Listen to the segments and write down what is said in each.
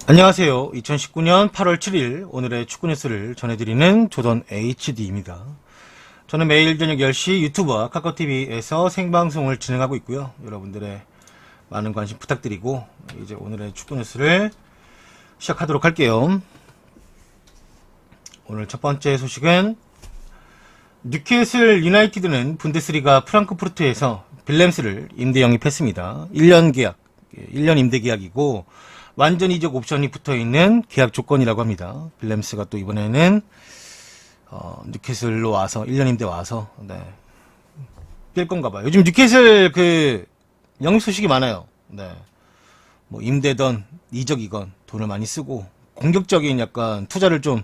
안녕하세요. 2019년 8월 7일 오늘의 축구 뉴스를 전해드리는 조던 HD입니다. 저는 매일 저녁 10시 유튜브와 카카오TV에서 생방송을 진행하고 있고요. 여러분들의 많은 관심 부탁드리고 이제 오늘의 축구 뉴스를 시작하도록 할게요. 오늘 첫 번째 소식은 뉴캐슬 유나이티드는 분데스리가 프랑크푸르트에서 빌렘스를 임대 영입했습니다. 1년 계약, 1년 임대 계약이고 완전 이적 옵션이 붙어있는 계약 조건이라고 합니다. 빌렘스가 또 이번에는 뉴캐슬로 와서 1년 임대 와서 뛸 건가 봐요. 요즘 뉴캐슬 영입 소식이 많아요. 뭐 임대던 이적이건 돈을 많이 쓰고 공격적인 약간 투자를 좀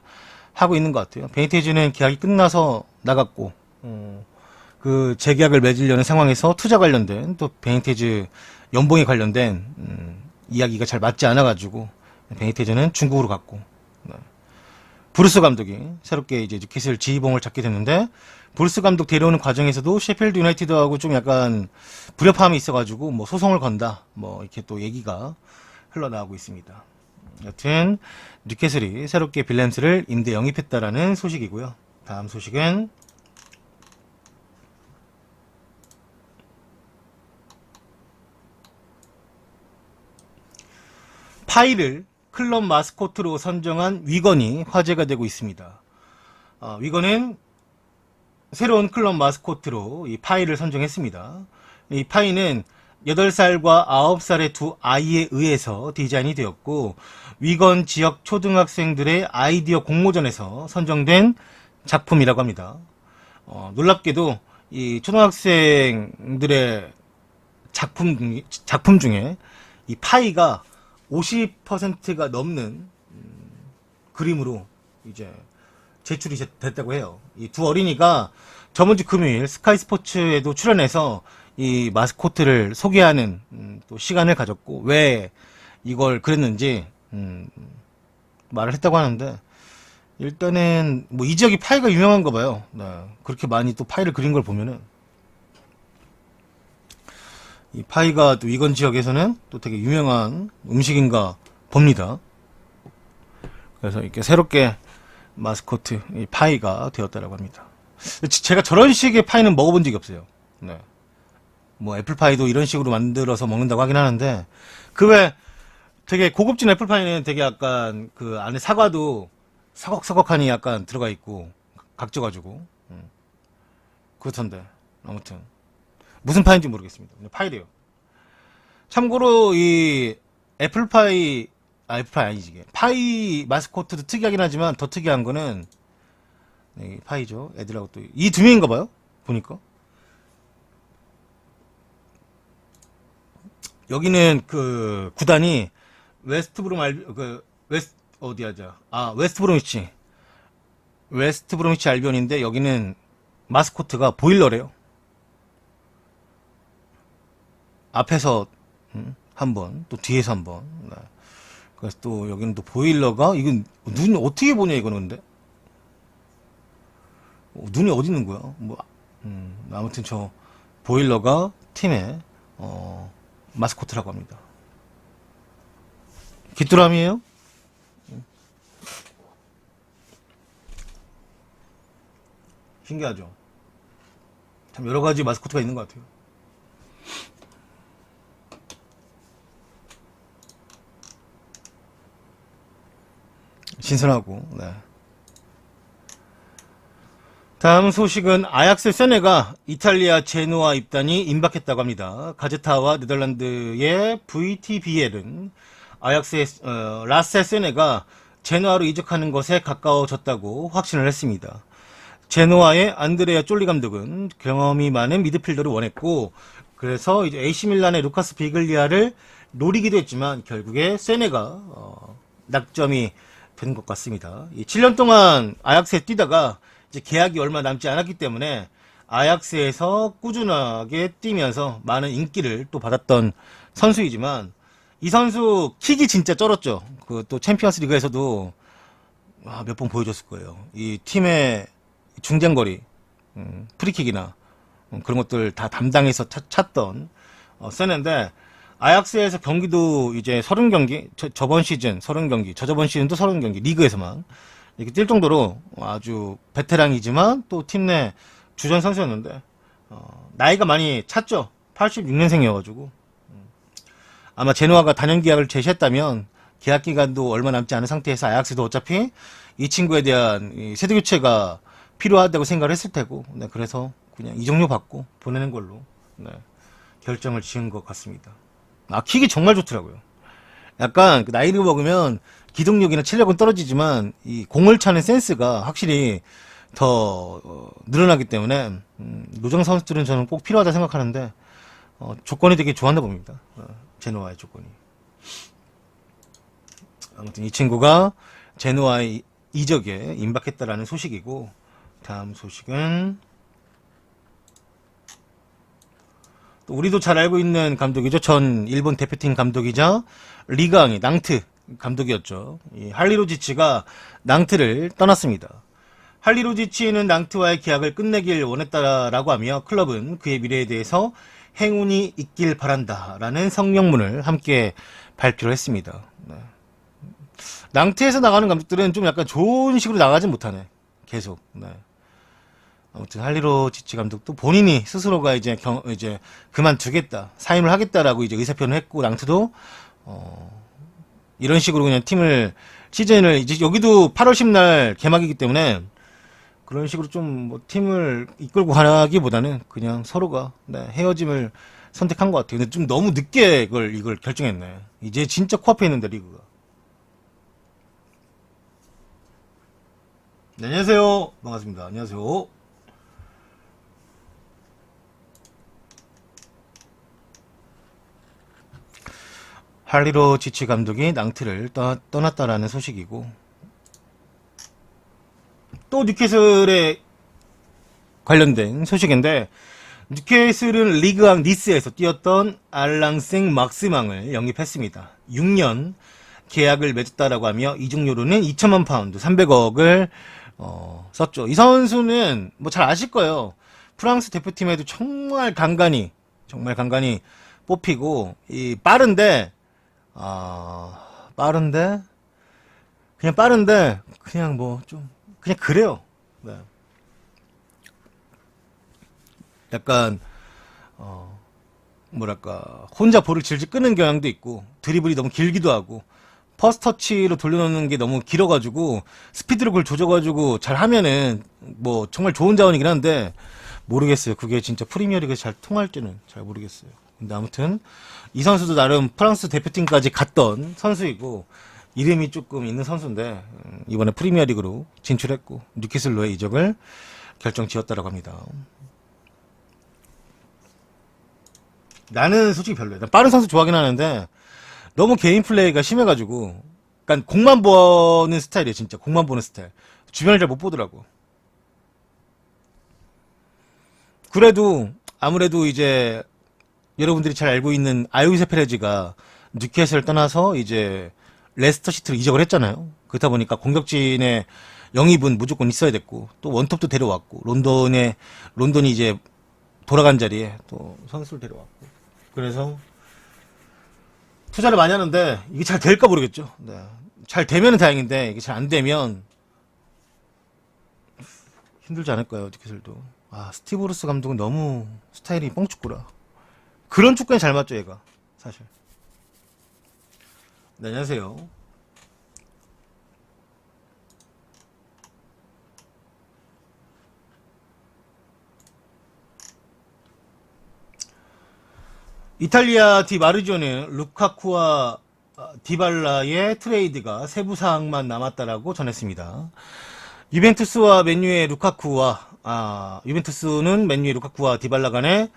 하고 있는 것 같아요. 베니테즈는 계약이 끝나서 나갔고 재계약을 맺으려는 상황에서 투자 관련된 또 베니테즈 연봉에 관련된 이야기가 잘 맞지 않아가지고 베니테즈는 중국으로 갔고 브루스 감독이 새롭게 이제 뉴캐슬 지휘봉을 잡게 됐는데 브루스 감독 데려오는 과정에서도 셰필드 유나이티드하고 좀 약간 불협화음이 있어가지고 뭐 소송을 건다 뭐 이렇게 또 얘기가 흘러나오고 있습니다. 여튼 뉴캐슬이 새롭게 빌렘스를 임대 영입했다라는 소식이고요. 다음 소식은 파이를 클럽 마스코트로 선정한 위건이 화제가 되고 있습니다. 위건은 새로운 클럽 마스코트로 이 파이를 선정했습니다. 이 파이는 8살과 9살의 두 아이에 의해서 디자인이 되었고 위건 지역 초등학생들의 아이디어 공모전에서 선정된 작품이라고 합니다. 놀랍게도 이 초등학생들의 작품 중에 이 파이가 50%가 넘는 그림으로 이제 제출이 됐다고 해요. 이 두 어린이가 저번 주 금요일 스카이 스포츠에도 출연해서 이 마스코트를 소개하는 또 시간을 가졌고 왜 이걸 그랬는지 말을 했다고 하는데 일단은 뭐 이 지역이 파이가 유명한가 봐요. 그렇게 많이 또 파이를 그린 걸 보면은 이 파이가 또 위건 지역에서는 또 되게 유명한 음식인가 봅니다. 그래서 이렇게 새롭게 마스코트 이 파이가 되었다라고 합니다. 제가 저런 식의 파이는 먹어본 적이 없어요. 뭐 애플파이도 이런 식으로 만들어서 먹는다고 하긴 하는데 그 외 되게 고급진 애플파이는 되게 약간 그 안에 사과도 서걱서걱하니 약간 들어가 있고 각져가지고 그렇던데 아무튼 무슨 파이인지 모르겠습니다. 파이래요. 참고로 이 애플파이 아니지 이게 파이 마스코트도 특이하긴 하지만 더 특이한 거는 파이죠. 애들하고 또 이 두 명인가 봐요. 보니까 여기는 그 구단이 웨스트 브로미치 알비온인데 여기는 마스코트가 보일러래요. 앞에서 한 번, 또 뒤에서 한 번. 그래서 또 여기는 또 보일러가 이건 눈 어떻게 보냐 이거는 근데 눈이 어디 있는 거야? 뭐 아무튼 저 보일러가 팀의 마스코트라고 합니다. 귀뚜라미예요? 신기하죠? 참 여러 가지 마스코트가 있는 것 같아요. 신선하고. 다음 소식은 아약스 세네가 이탈리아 제노아 입단이 임박했다고 합니다. 가제타와 네덜란드의 VTBL은 아약스의 라세 세네가 제노아로 이적하는 것에 가까워졌다고 확신을 했습니다. 제노아의 안드레아 쫄리 감독은 경험이 많은 미드필더를 원했고 그래서 이제 AC 밀란의 루카스 비글리아를 노리기도 했지만 결국에 세네가 낙점이 된 것 같습니다. 7년 동안 아약스에 뛰다가 이제 계약이 얼마 남지 않았기 때문에 아약스에서 꾸준하게 뛰면서 많은 인기를 또 받았던 선수이지만 이 선수 킥이 진짜 쩔었죠. 그 또 챔피언스 리그에서도 몇 번 보여줬을 거예요. 이 팀의 중장거리 프리킥이나 그런 것들 다 담당해서 찼던 세네인데 아약스에서 경기도 이제 30경기, 저번 시즌 30경기, 저저번 시즌도 30경기, 리그에서만 이렇게 뛸 정도로 아주 베테랑이지만 또 팀 내 주전 선수였는데, 나이가 많이 찼죠. 86년생이어가지고. 아마 제노아가 단연 계약을 제시했다면, 계약 기간도 얼마 남지 않은 상태에서 아약스도 어차피 이 친구에 대한 이 세대 교체가 필요하다고 생각을 했을 테고, 네, 그래서 그냥 이적료 받고 보내는 걸로, 네, 결정을 지은 것 같습니다. 킥이 정말 좋더라고요. 약간 그 나이를 먹으면 기동력이나 체력은 떨어지지만 이 공을 차는 센스가 확실히 더 늘어나기 때문에 노장 선수들은 저는 꼭 필요하다 생각하는데 조건이 되게 좋았나 봅니다. 제노아의 조건이. 아무튼 이 친구가 제노아의 이적에 임박했다라는 소식이고, 다음 소식은 또 우리도 잘 알고 있는 감독이죠. 전 일본 대표팀 감독이자 리그왕의 낭트 감독이었죠. 이 할리로지치가 낭트를 떠났습니다. 할리로지치는 낭트와의 계약을 끝내길 원했다라고 하며 클럽은 그의 미래에 대해서 행운이 있길 바란다라는 성명문을 함께 발표를 했습니다. 네. 낭트에서 나가는 감독들은 좀 약간 좋은 식으로 나가진 못하네. 계속. 네. 아무튼 할리로지치 감독도 본인이 스스로가 이제 그만두겠다, 사임을 하겠다라고 이제 의사표현을 했고, 낭트도 이런 식으로 그냥 시즌을 이제 여기도 8월 10날 개막이기 때문에 그런 식으로 좀 뭐 팀을 이끌고 가기보다는 그냥 서로가, 네, 헤어짐을 선택한 것 같아요. 근데 좀 너무 늦게 이걸 결정했네. 이제 진짜 코앞에 있는데 리그가. 네, 안녕하세요. 반갑습니다. 안녕하세요. 할리로지치 감독이 낭트를 떠났다라는 소식이고, 또 뉴캐슬에 관련된 소식인데, 뉴캐슬은 리그왕 니스에서 뛰었던 알랑생 막스망을 영입했습니다. 6년 계약을 맺었다라고 하며 이적료로는 2천만 파운드, 300억을 썼죠. 이 선수는 뭐 잘 아실 거예요. 프랑스 대표팀에도 정말 간간히 뽑히고, 이 빠른데 그냥 뭐 좀 그냥 그래요. 네. 약간 뭐랄까, 혼자 볼을 질질 끄는 경향도 있고, 드리블이 너무 길기도 하고, 퍼스터치로 돌려놓는 게 너무 길어가지고 스피드로 그걸 조져가지고 잘 하면은 뭐 정말 좋은 자원이긴 한데, 모르겠어요. 그게 진짜 프리미어리그에 잘 통할지는 잘 모르겠어요. 근데 아무튼 이 선수도 나름 프랑스 대표팀까지 갔던 선수이고, 이름이 조금 있는 선수인데 이번에 프리미어리그로 진출했고 뉴캐슬로의 이적을 결정 지었다라고 합니다. 나는 솔직히 별로야. 난 빠른 선수 좋아하긴 하는데 너무 개인 플레이가 심해가지고, 그러니까 공만 보는 스타일이에요. 진짜 공만 보는 스타일. 주변을 잘 못 보더라고. 그래도 아무래도 이제 여러분들이 잘 알고 있는 아요이세 페레즈가 뉴캐슬을 떠나서 이제 레스터 시티로 이적을 했잖아요. 그렇다 보니까 공격진의 영입은 무조건 있어야 됐고, 또 원톱도 데려왔고, 론던이 이제 돌아간 자리에 또 선수를 데려왔고, 그래서 투자를 많이 하는데 이게 잘 될까 모르겠죠. 네. 잘 되면은 다행인데 이게 잘 안 되면 힘들지 않을까요, 뉴캐슬도. 스티브 루스 감독은 너무 스타일이 뻥축구라. 그런 축구에 잘 맞죠, 얘가. 사실. 네, 안녕하세요. 이탈리아 디 마르지오는 루카쿠와 디발라의 트레이드가 세부 사항만 남았다라고 전했습니다. 유벤투스는 맨유의 루카쿠와 디발라 간의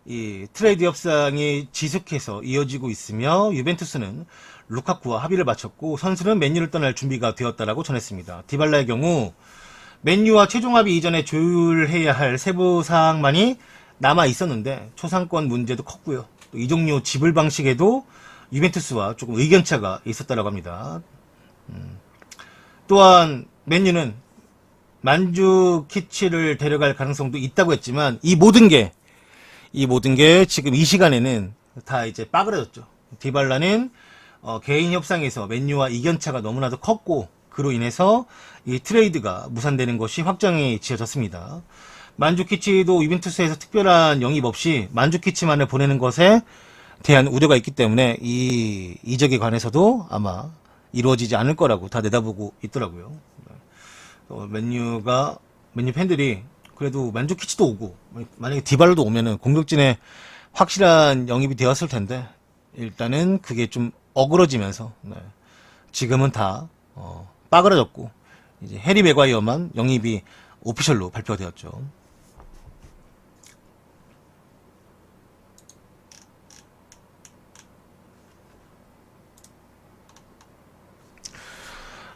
이 트레이드 협상이 지속해서 이어지고 있으며, 유벤투스는 루카쿠와 합의를 마쳤고 선수는 맨유를 떠날 준비가 되었다라고 전했습니다. 디발라의 경우 맨유와 최종 합의 이전에 조율해야 할 세부 사항만이 남아 있었는데 초상권 문제도 컸고요. 또 이적료 지불 방식에도 유벤투스와 조금 의견차가 있었다라고 합니다. 또한 맨유는 만주키치를 데려갈 가능성도 있다고 했지만, 이 모든 게 지금 이 시간에는 다 이제 빠그러졌죠. 디발라는 개인 협상에서 맨유와 이견차가 너무나도 컸고 그로 인해서 이 트레이드가 무산되는 것이 확정이 지어졌습니다. 만주키치도 유벤투스에서 특별한 영입 없이 만주키치만을 보내는 것에 대한 우려가 있기 때문에 이 이적에 관해서도 아마 이루어지지 않을 거라고 다 내다보고 있더라고요. 맨유 팬들이 그래도 만주키치도 오고 만약에 디발로도 오면은 공격진에 확실한 영입이 되었을 텐데 일단은 그게 좀 어그러지면서 지금은 다 빠그라졌고 이제 해리 맥과이어만 영입이 오피셜로 발표가 되었죠.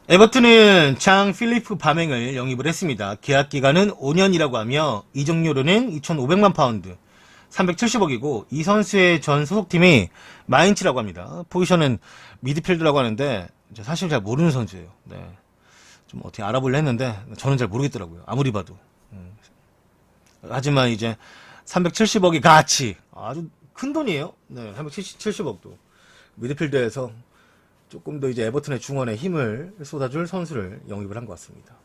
에버튼은 장 필리프 바맹을 영입을 했습니다. 계약 기간은 5년이라고 하며 이적료로는 2,500만 파운드, 370억이고 이 선수의 전 소속팀이 마인츠라고 합니다. 포지션은 미드필드라고 하는데 사실 잘 모르는 선수예요. 네. 좀 어떻게 알아보려 했는데 저는 잘 모르겠더라고요. 아무리 봐도. 하지만 이제 370억이 같이 아주 큰 돈이에요. 네, 370억도 미드필드에서 조금 더 이제 에버튼의 중원에 힘을 쏟아줄 선수를 영입을 한 것 같습니다.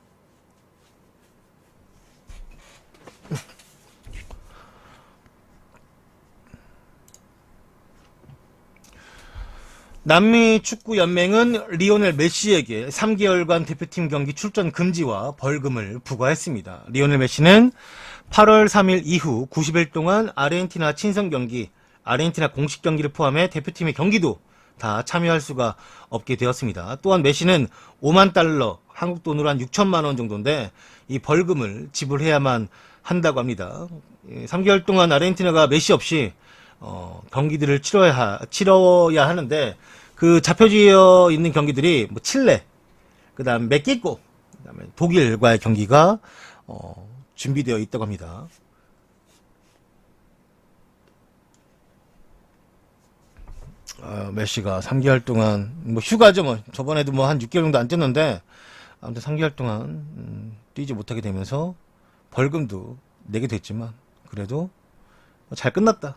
남미 축구 연맹은 리오넬 메시에게 3개월간 대표팀 경기 출전 금지와 벌금을 부과했습니다. 리오넬 메시는 8월 3일 이후 90일 동안 아르헨티나 친선 경기, 아르헨티나 공식 경기를 포함해 대표팀의 경기도 다 참여할 수가 없게 되었습니다. 또한 메시는 5만 달러, 한국 돈으로 한 6천만 원 정도인데 이 벌금을 지불해야만 한다고 합니다. 3개월 동안 아르헨티나가 메시 없이 경기들을 치러야 하는데 그 잡혀져 있는 경기들이 뭐 칠레, 그다음 멕시코, 그다음에 독일과의 경기가 준비되어 있다고 합니다. 메시가 3개월 동안 뭐 휴가죠. 뭐 저번에도 뭐 한 6개월 정도 안 뛰었는데 아무튼 3개월 동안 뛰지 못하게 되면서 벌금도 내게 됐지만 그래도 잘 끝났다.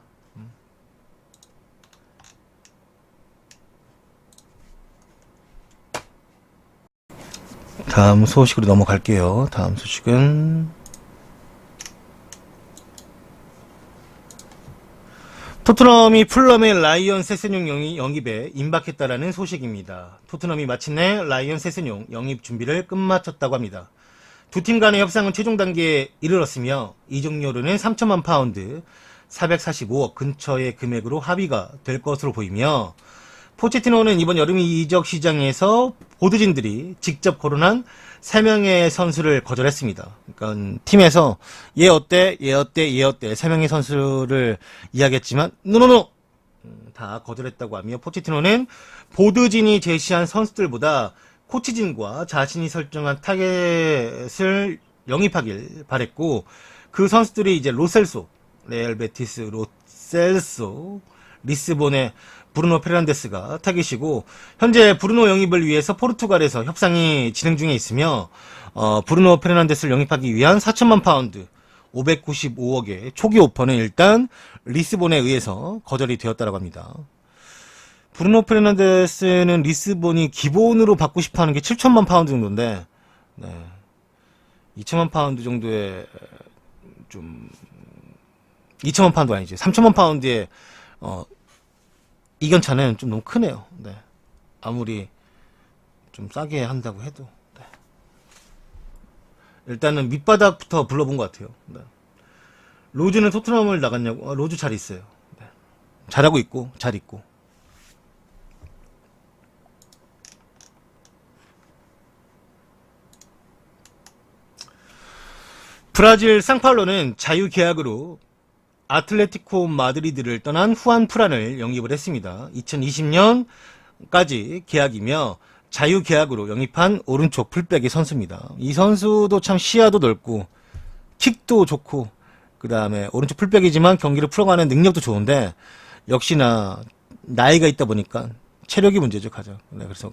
다음 소식으로 넘어갈게요. 다음 소식은 토트넘이 풀럼의 라이언 세세뇽 영입에 임박했다라는 소식입니다. 토트넘이 마침내 라이언 세세뇽 영입 준비를 끝마쳤다고 합니다. 두 팀 간의 협상은 최종 단계에 이르렀으며 이적료로는 3천만 파운드, 445억 근처의 금액으로 합의가 될 것으로 보이며 포체티노는 이번 여름 이적 시장에서 보드진들이 직접 거론한 3명의 선수를 거절했습니다. 그러니까 팀에서 얘 어때 3명의 선수를 이야기했지만 노노노 다 거절했다고 하며 포체티노는 보드진이 제시한 선수들보다 코치진과 자신이 설정한 타겟을 영입하길 바랬고 그 선수들이 이제 로셀소, 레알 베티스 로셀소, 리스본의 브루노 페르난데스가 타깃이고 현재 브루노 영입을 위해서 포르투갈에서 협상이 진행 중에 있으며 브루노 페르난데스를 영입하기 위한 4천만 파운드 595억의 초기 오퍼는 일단 리스본에 의해서 거절이 되었다고 합니다. 브루노 페르난데스는 리스본이 기본으로 받고 싶어하는 게 7천만 파운드 정도인데 2천만 파운드 정도의 좀 2천만 파운드 아니지 3천만 파운드의 이견차는 좀 너무 크네요. 네. 아무리 좀 싸게 한다고 해도. 네. 일단은 밑바닥부터 불러본 것 같아요. 네. 로즈는 토트넘을 나갔냐고? 로즈 잘 있어요. 네. 잘하고 있고, 잘 있고. 브라질 상파울로는 자유계약으로 아틀레티코 마드리드를 떠난 후안 프란을 영입을 했습니다. 2020년까지 계약이며 자유계약으로 영입한 오른쪽 풀백의 선수입니다. 이 선수도 참 시야도 넓고 킥도 좋고 그 다음에 오른쪽 풀백이지만 경기를 풀어가는 능력도 좋은데 역시나 나이가 있다 보니까 체력이 문제죠 가장. 네, 그래서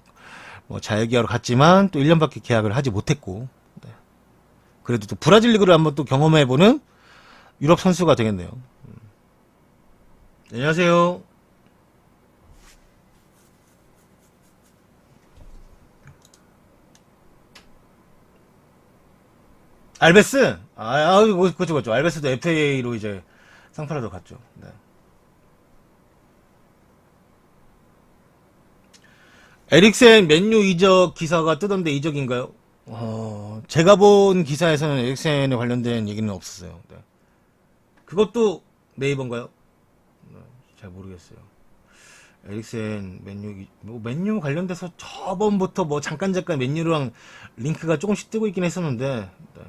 뭐 자유계약으로 갔지만 또 1년밖에 계약을 하지 못했고 네. 그래도 또 브라질 리그를 한번 또 경험해보는 유럽 선수가 되겠네요. 안녕하세요. 알베스? 그죠. 알베스도 FA로 이제 상파라로 갔죠. 네. 에릭센 맨유 이적 기사가 뜨던데 이적인가요? 제가 본 기사에서는 에릭센에 관련된 얘기는 없었어요. 네. 그것도 네이버인가요? 잘 모르겠어요. 에릭센 맨유 뭐 맨유 관련돼서 저번부터 뭐 잠깐 맨유랑 링크가 조금씩 뜨고 있긴 했었는데 네.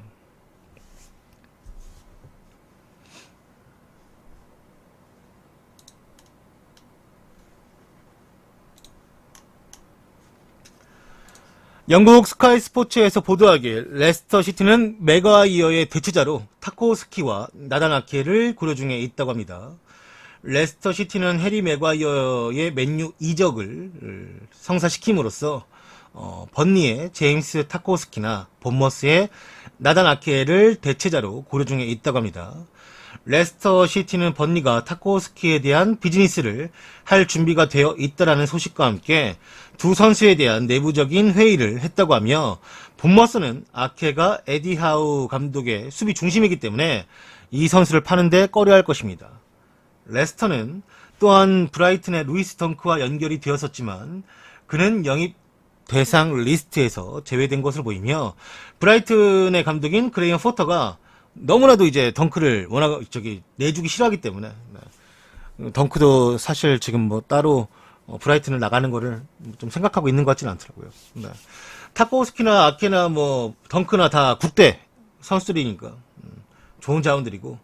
영국 스카이 스포츠에서 보도하길 레스터 시티는 맥과이어의 대체자로 타코스키와 나단 아케를 고려 중에 있다고 합니다. 레스터 시티는 해리 맥과이어의 맨유 이적을 성사시킴으로써 번니의 제임스 타코스키나 본머스의 나단 아케를 대체자로 고려 중에 있다고 합니다. 레스터 시티는 번니가 타코스키에 대한 비즈니스를 할 준비가 되어 있다라는 소식과 함께 두 선수에 대한 내부적인 회의를 했다고 하며 본머스는 아케가 에디 하우 감독의 수비 중심이기 때문에 이 선수를 파는데 꺼려할 것입니다. 레스터는 또한 브라이튼의 루이스 덩크와 연결이 되었었지만 그는 영입 대상 리스트에서 제외된 것으로 보이며 브라이튼의 감독인 그레이엄 포터가 너무나도 이제 덩크를 워낙 내주기 싫어하기 때문에 네. 덩크도 사실 지금 뭐 따로 브라이튼을 나가는 거를 좀 생각하고 있는 것 같지는 않더라고요. 네. 타코스키나 아케나 뭐 덩크나 다 국대 선수들이니까 좋은 자원들이고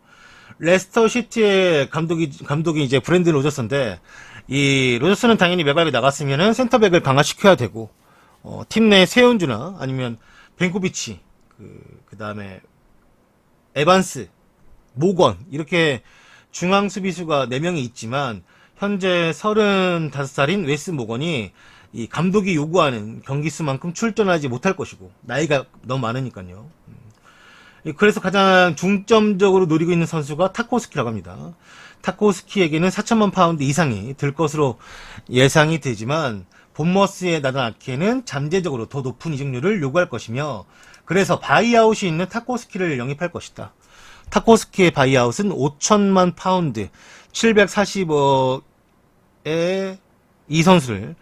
레스터 시티의 감독이 이제 브랜든 로저스인데 이 로저스는 당연히 맥과이어 나갔으면은 센터백을 강화시켜야 되고 팀 내 세운주나 아니면 벤코비치 그 다음에 에반스, 모건 이렇게 중앙 수비수가 4명이 있지만 현재 35살인 웨스 모건이 이 감독이 요구하는 경기 수만큼 출전하지 못할 것이고 나이가 너무 많으니까요. 그래서 가장 중점적으로 노리고 있는 선수가 타코스키라고 합니다. 타코스키에게는 4천만 파운드 이상이 들 것으로 예상이 되지만 본머스의 나단 아케는 잠재적으로 더 높은 이적료를 요구할 것이며 그래서 바이아웃이 있는 타코스키를 영입할 것이다. 타코스키의 바이아웃은 5천만 파운드, 740억의 이 선수를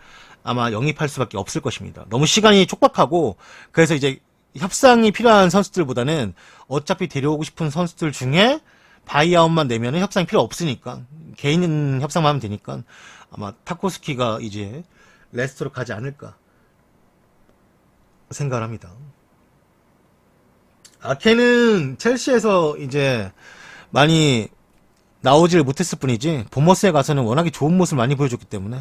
아마 영입할 수밖에 없을 것입니다. 너무 시간이 촉박하고 그래서 이제 협상이 필요한 선수들보다는 어차피 데려오고 싶은 선수들 중에 바이아웃만 내면은 협상이 필요 없으니까 개인 협상만 하면 되니까 아마 타코스키가 이제 레스터로 가지 않을까 생각을 합니다. 아케는 첼시에서 이제 많이 나오질 못했을 뿐이지 본머스에 가서는 워낙에 좋은 모습을 많이 보여줬기 때문에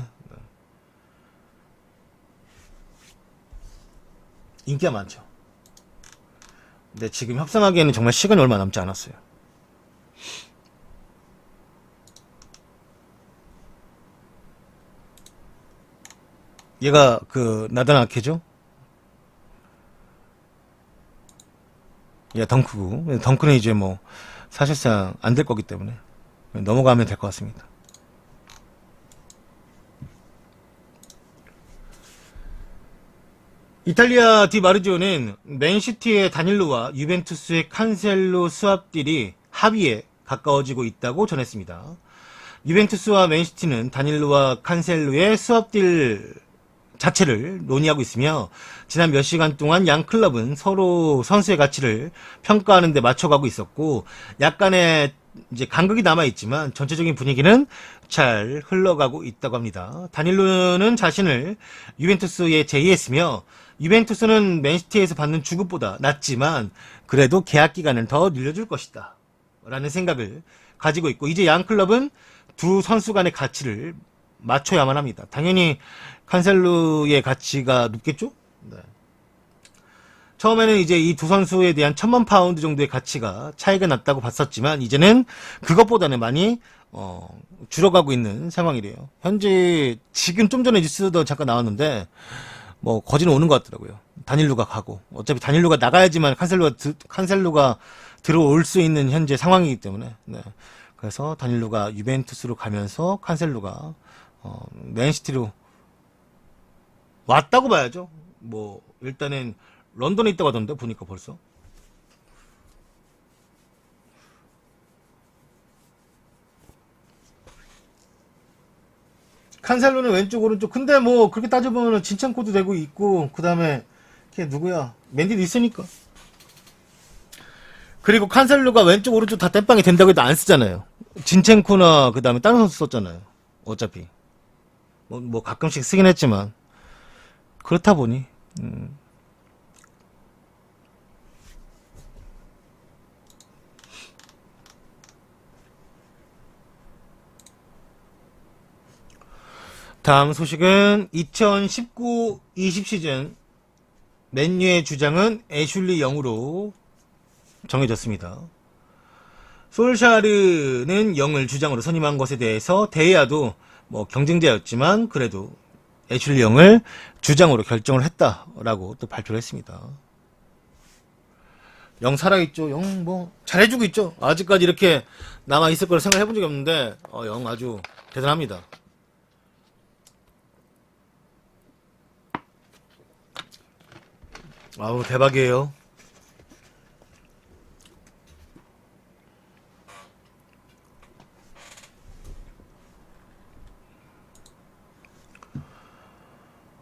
인기가 많죠. 근데 지금 협상하기에는 정말 시간이 얼마 남지 않았어요. 얘가 그 나단 아케죠? 얘 덩크고 덩크는 이제 뭐 사실상 안 될 거기 때문에 넘어가면 될 것 같습니다. 이탈리아 디 마르지오는 맨시티의 다닐로와 유벤투스의 칸셀로 수합딜이 합의에 가까워지고 있다고 전했습니다. 유벤투스와 맨시티는 다닐로와 칸셀로의 수합딜 자체를 논의하고 있으며 지난 몇 시간 동안 양 클럽은 서로 선수의 가치를 평가하는 데 맞춰가고 있었고 약간의 이제 간극이 남아있지만 전체적인 분위기는 잘 흘러가고 있다고 합니다. 다닐로는 자신을 유벤투스에 제의했으며 유벤투스는 맨시티에서 받는 주급보다 낮지만 그래도 계약 기간을 더 늘려줄 것이다 라는 생각을 가지고 있고 이제 양 클럽은 두 선수 간의 가치를 맞춰야만 합니다. 당연히 칸셀루의 가치가 높겠죠? 네. 처음에는 이제 이 두 선수에 대한 1,000만 파운드 정도의 가치가 차이가 났다고 봤었지만 이제는 그것보다는 많이 줄어가고 있는 상황이래요. 현재 지금 좀 전에 뉴스도 잠깐 나왔는데 뭐 거지는 오는 것 같더라고요. 다닐루가 가고 어차피 다닐루가 나가야지만 칸셀루가 들어올 수 있는 현재 상황이기 때문에 네. 그래서 다닐루가 유벤투스로 가면서 칸셀루가 맨시티로 왔다고 봐야죠. 뭐 일단은 런던에 있다고 하던데 보니까 벌써 칸셀로는 왼쪽 오른쪽. 근데 뭐 그렇게 따져보면 진첸코도 되고 있고, 그 다음에 걔 누구야? 맨디도 있으니까. 그리고 칸셀로가 왼쪽 오른쪽 다 땜빵이 된다고 해도 안 쓰잖아요. 진첸코나 그 다음에 다른 선수 썼잖아요. 어차피 뭐 가끔씩 쓰긴 했지만 그렇다 보니 다음 소식은 2019-20 시즌 맨유의 주장은 애슐리 영으로 정해졌습니다. 솔샤르는 영을 주장으로 선임한 것에 대해서 데이아도 뭐 경쟁자였지만 그래도 애슐리 영을 주장으로 결정을 했다라고 또 발표를 했습니다. 영 살아있죠. 영 뭐 잘해주고 있죠. 아직까지 이렇게 남아있을 거라 생각해본 적이 없는데 영 아주 대단합니다. 아우 대박이에요.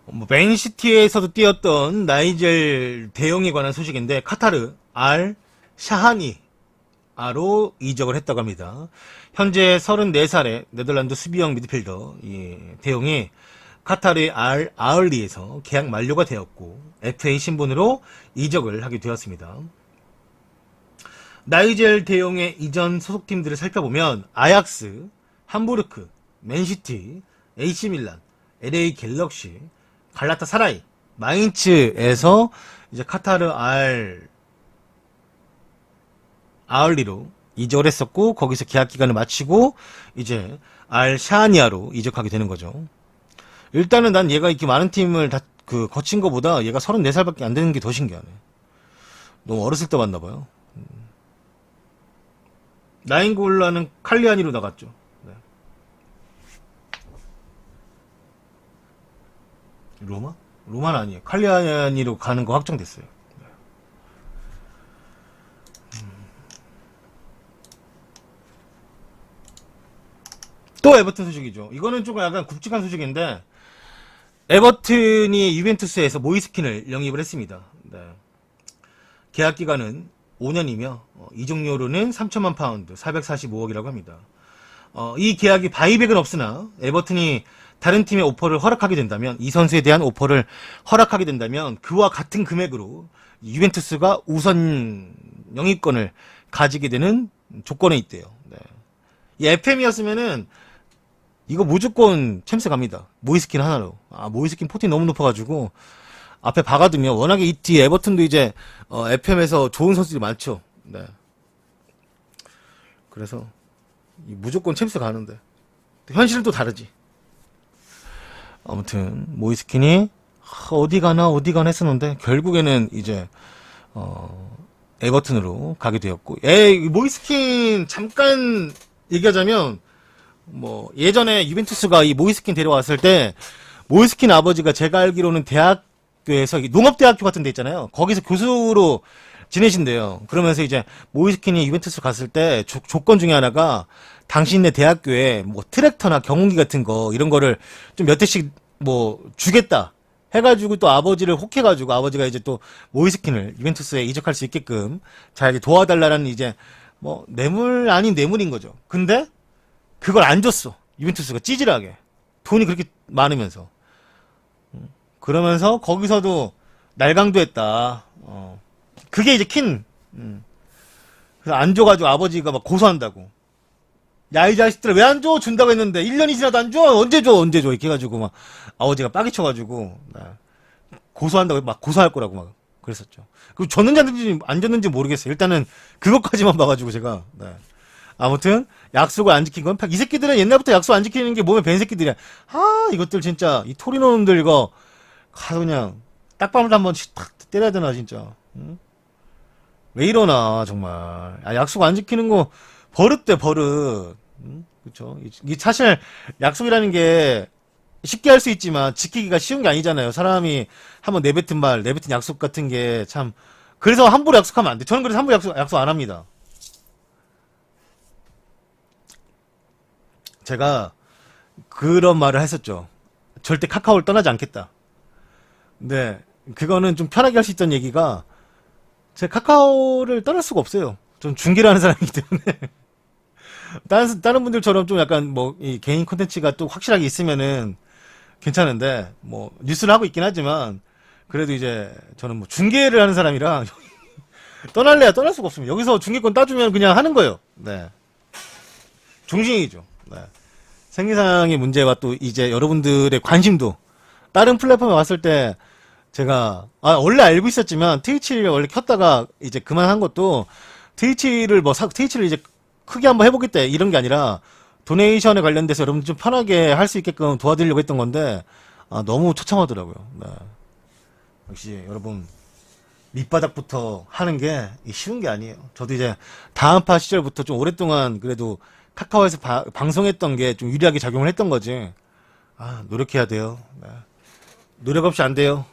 뭐 맨시티에서도 뛰었던 나이젤 대용에 관한 소식인데 카타르 알 샤하니아로 이적을 했다고 합니다. 현재 34살의 네덜란드 수비형 미드필더 이 대용이 카타르의 알 아흘리에서 계약 만료가 되었고 FA 신분으로 이적을 하게 되었습니다. 나이젤 대용의 이전 소속팀들을 살펴보면 아약스, 함부르크, 맨시티, AC밀란, LA 갤럭시, 갈라타사라이, 마인츠에서 이제 카타르 아흘리로 이적을 했었고 거기서 계약 기간을 마치고 이제 알 샤하니아로 이적하게 되는 거죠. 일단은 난 얘가 이렇게 많은 팀을 다 거친 거보다 얘가 34살밖에 안 되는 게 더 신기하네. 너무 어렸을 때 봤나봐요. 나인골라는 칼리아니로 나갔죠. 네. 로마? 로마는 아니에요. 칼리아니로 가는 거 확정됐어요. 네. 또 에버튼 소식이죠. 이거는 조금 약간 굵직한 소식인데 에버튼이 유벤투스에서 모이스킨을 영입을 했습니다. 네. 계약 기간은 5년이며 이적료로는 3천만 파운드, 445억이라고 합니다. 이 계약이 바이백은 없으나 에버튼이 다른 팀의 오퍼를 허락하게 된다면 이 선수에 대한 오퍼를 허락하게 된다면 그와 같은 금액으로 유벤투스가 우선 영입권을 가지게 되는 조건에 있대요. 네. 이 FM이었으면은 이거 무조건 챔스 갑니다. 모이스킨 하나로. 모이스킨 포틴 너무 높아가지고 앞에 박아두면 워낙에 이 뒤에 에버튼도 이제 FM에서 좋은 선수들이 많죠. 네. 그래서 무조건 챔스 가는데 현실은 또 다르지. 아무튼 모이스킨이 어디 가나 했었는데 결국에는 이제 에버튼으로 가게 되었고 모이스킨 잠깐 얘기하자면 뭐 예전에 유벤투스가 이 모이스킨 데려왔을 때 모이스킨 아버지가 제가 알기로는 대학교에서 농업대학교 같은 데 있잖아요. 거기서 교수로 지내신대요. 그러면서 이제 모이스킨이 유벤투스 갔을 때 조건 중에 하나가 당신네 대학교에 뭐 트랙터나 경운기 같은 거 이런 거를 좀 몇 대씩 뭐 주겠다 해가지고 또 아버지를 혹해가지고 아버지가 이제 또 모이스킨을 유벤투스에 이적할 수 있게끔 잘 도와달라는 이제 뭐 뇌물 아닌 뇌물인 거죠. 근데 그걸 안 줬어. 유벤투스가 찌질하게. 돈이 그렇게 많으면서. 그러면서 거기서도 날강도 했다. 그게 이제 그래서 안 줘가지고 아버지가 막 고소한다고. 야, 이 자식들 왜 안 줘? 준다고 했는데 1년이 지나도 안 줘? 언제 줘? 이렇게 해가지고 막 아버지가 빠기쳐가지고 고소한다고 막 고소할 거라고 막 그랬었죠. 그리고 줬는지 안 줬는지 모르겠어요. 일단은 그것까지만 봐가지고 제가. 네. 아무튼 약속을 안 지킨 건 이 새끼들은 옛날부터 약속 안 지키는 게 몸에 밴 새끼들이야. 이것들 진짜 이 토리노놈들 이거 가서 그냥 딱밤을 한번 탁 때려야 되나 진짜. 응? 왜 이러나 정말. 약속 안 지키는 거 버릇돼 버릇. 응? 그쵸? 이 사실 약속이라는 게 쉽게 할 수 있지만 지키기가 쉬운 게 아니잖아요. 사람이 한번 내뱉은 말, 내뱉은 약속 같은 게 참. 그래서 함부로 약속하면 안 돼. 저는 그래서 함부로 약속 안 합니다. 제가 그런 말을 했었죠. 절대 카카오를 떠나지 않겠다. 근데 그거는 좀 편하게 할 수 있던 얘기가, 제가 카카오를 떠날 수가 없어요. 좀 중계를 하는 사람이기 때문에. 다른 분들처럼 좀 약간 뭐, 이 개인 콘텐츠가 또 확실하게 있으면은 괜찮은데, 뭐, 뉴스를 하고 있긴 하지만, 그래도 이제 저는 뭐 중계를 하는 사람이라, 떠날래야 떠날 수가 없습니다. 여기서 중계권 따주면 그냥 하는 거예요. 네. 중징이죠. 네. 생리상의 문제와 또 이제 여러분들의 관심도, 다른 플랫폼에 왔을 때, 제가, 원래 알고 있었지만, 트위치를 원래 켰다가 이제 그만한 것도, 트위치를 이제 크게 한번 해보겠다, 이런 게 아니라, 도네이션에 관련돼서 여러분들 좀 편하게 할 수 있게끔 도와드리려고 했던 건데, 너무 처참하더라고요. 네. 역시 여러분, 밑바닥부터 하는 게 쉬운 게 아니에요. 저도 이제 다음파 시절부터 좀 오랫동안 그래도 카카오에서 방송했던 게 좀 유리하게 작용을 했던 거지. 노력해야 돼요. 네. 노력 없이 안 돼요.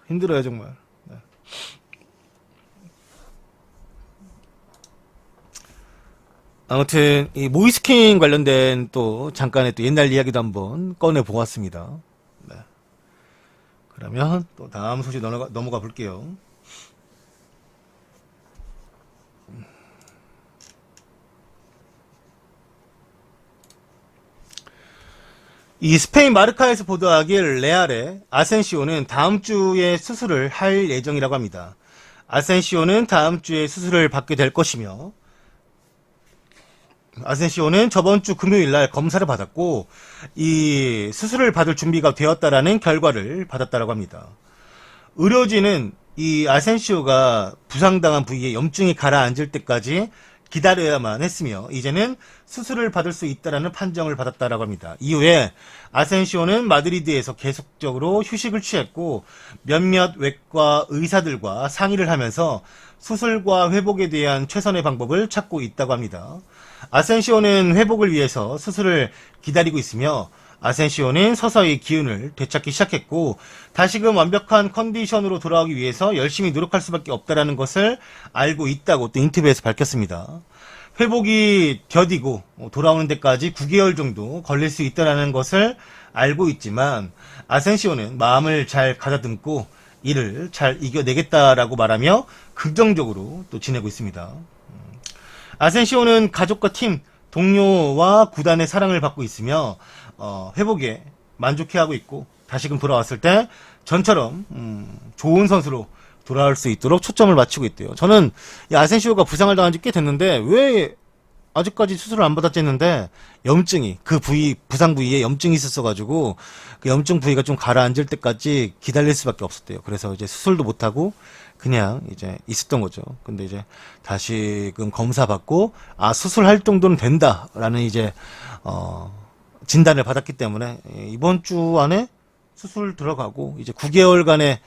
힘들어요, 정말. 네. 아무튼, 이 모이스킹 관련된 또 잠깐의 또 옛날 이야기도 한번 꺼내 보았습니다. 네. 그러면 또 다음 소식 넘어가 볼게요. 이 스페인 마르카에서 보도하길 레알의 아센시오는 다음 주에 수술을 할 예정이라고 합니다. 아센시오는 다음 주에 수술을 받게 될 것이며, 아센시오는 저번 주 금요일 날 검사를 받았고, 이 수술을 받을 준비가 되었다라는 결과를 받았다라고 합니다. 의료진은 이 아센시오가 부상당한 부위에 염증이 가라앉을 때까지 기다려야만 했으며, 이제는 수술을 받을 수 있다라는 판정을 받았다라고 합니다. 이후에 아센시오는 마드리드에서 계속적으로 휴식을 취했고, 몇몇 외과 의사들과 상의를 하면서 수술과 회복에 대한 최선의 방법을 찾고 있다고 합니다. 아센시오는 회복을 위해서 수술을 기다리고 있으며, 아센시오는 서서히 기운을 되찾기 시작했고, 다시금 완벽한 컨디션으로 돌아오기 위해서 열심히 노력할 수밖에 없다라는 것을 알고 있다고 또 인터뷰에서 밝혔습니다. 회복이 더디고 돌아오는 데까지 9개월 정도 걸릴 수 있다는 것을 알고 있지만, 아센시오는 마음을 잘 가다듬고 이를 잘 이겨내겠다라고 말하며 긍정적으로 또 지내고 있습니다. 아센시오는 가족과 팀, 동료와 구단의 사랑을 받고 있으며, 회복에 만족해하고 있고, 다시금 돌아왔을 때 전처럼 좋은 선수로 돌아올 수 있도록 초점을 맞추고 있대요. 저는 이 아센시오가 부상을 당한 지 꽤 됐는데 왜 아직까지 수술을 안 받았지 했는데, 염증이, 그 부위, 부상 부위에 염증이 있었어가지고 그 염증 부위가 좀 가라앉을 때까지 기다릴 수밖에 없었대요. 그래서 이제 수술도 못하고 그냥 이제 있었던 거죠. 근데 이제 다시금 검사 받고 수술할 정도는 된다라는 이제 진단을 받았기 때문에 이번 주 안에 수술 들어가고 이제 9개월간의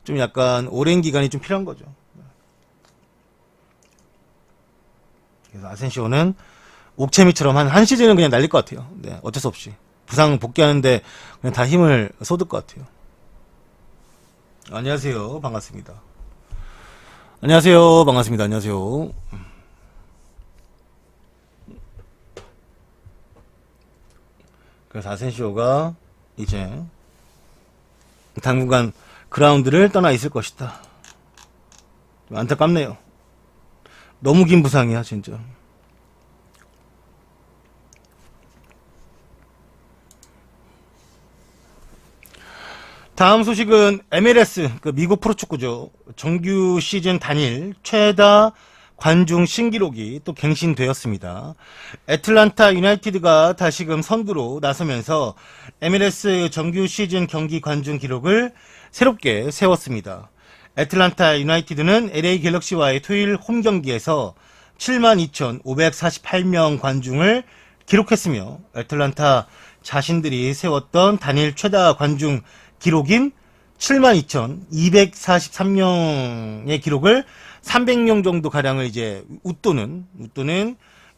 좀 약간 오랜 기간이 좀 필요한 거죠. 그래서 아센시오는 옥체미처럼 한 시즌은 그냥 날릴 것 같아요. 네, 어쩔 수 없이 부상 복귀하는데 그냥 다 힘을 쏟을 것 같아요. 안녕하세요, 반갑습니다. 안녕하세요, 반갑습니다. 안녕하세요. 그래서 아센시오가 이제 당분간 그라운드를 떠나 있을 것이다. 좀 안타깝네요. 너무 긴 부상이야, 진짜. 다음 소식은 MLS, 그 미국 프로축구죠. 정규 시즌 단일 최다 관중 신기록이 또 갱신되었습니다. 애틀란타 유나이티드가 다시금 선두로 나서면서 MLS 정규 시즌 경기 관중 기록을 새롭게 세웠습니다. 애틀란타 유나이티드는 LA 갤럭시와의 토요일 홈 경기에서 72,548명 관중을 기록했으며, 애틀란타 자신들이 세웠던 단일 최다 관중 기록인 72,243명의 기록을 300명 정도 가량을 이제 웃도는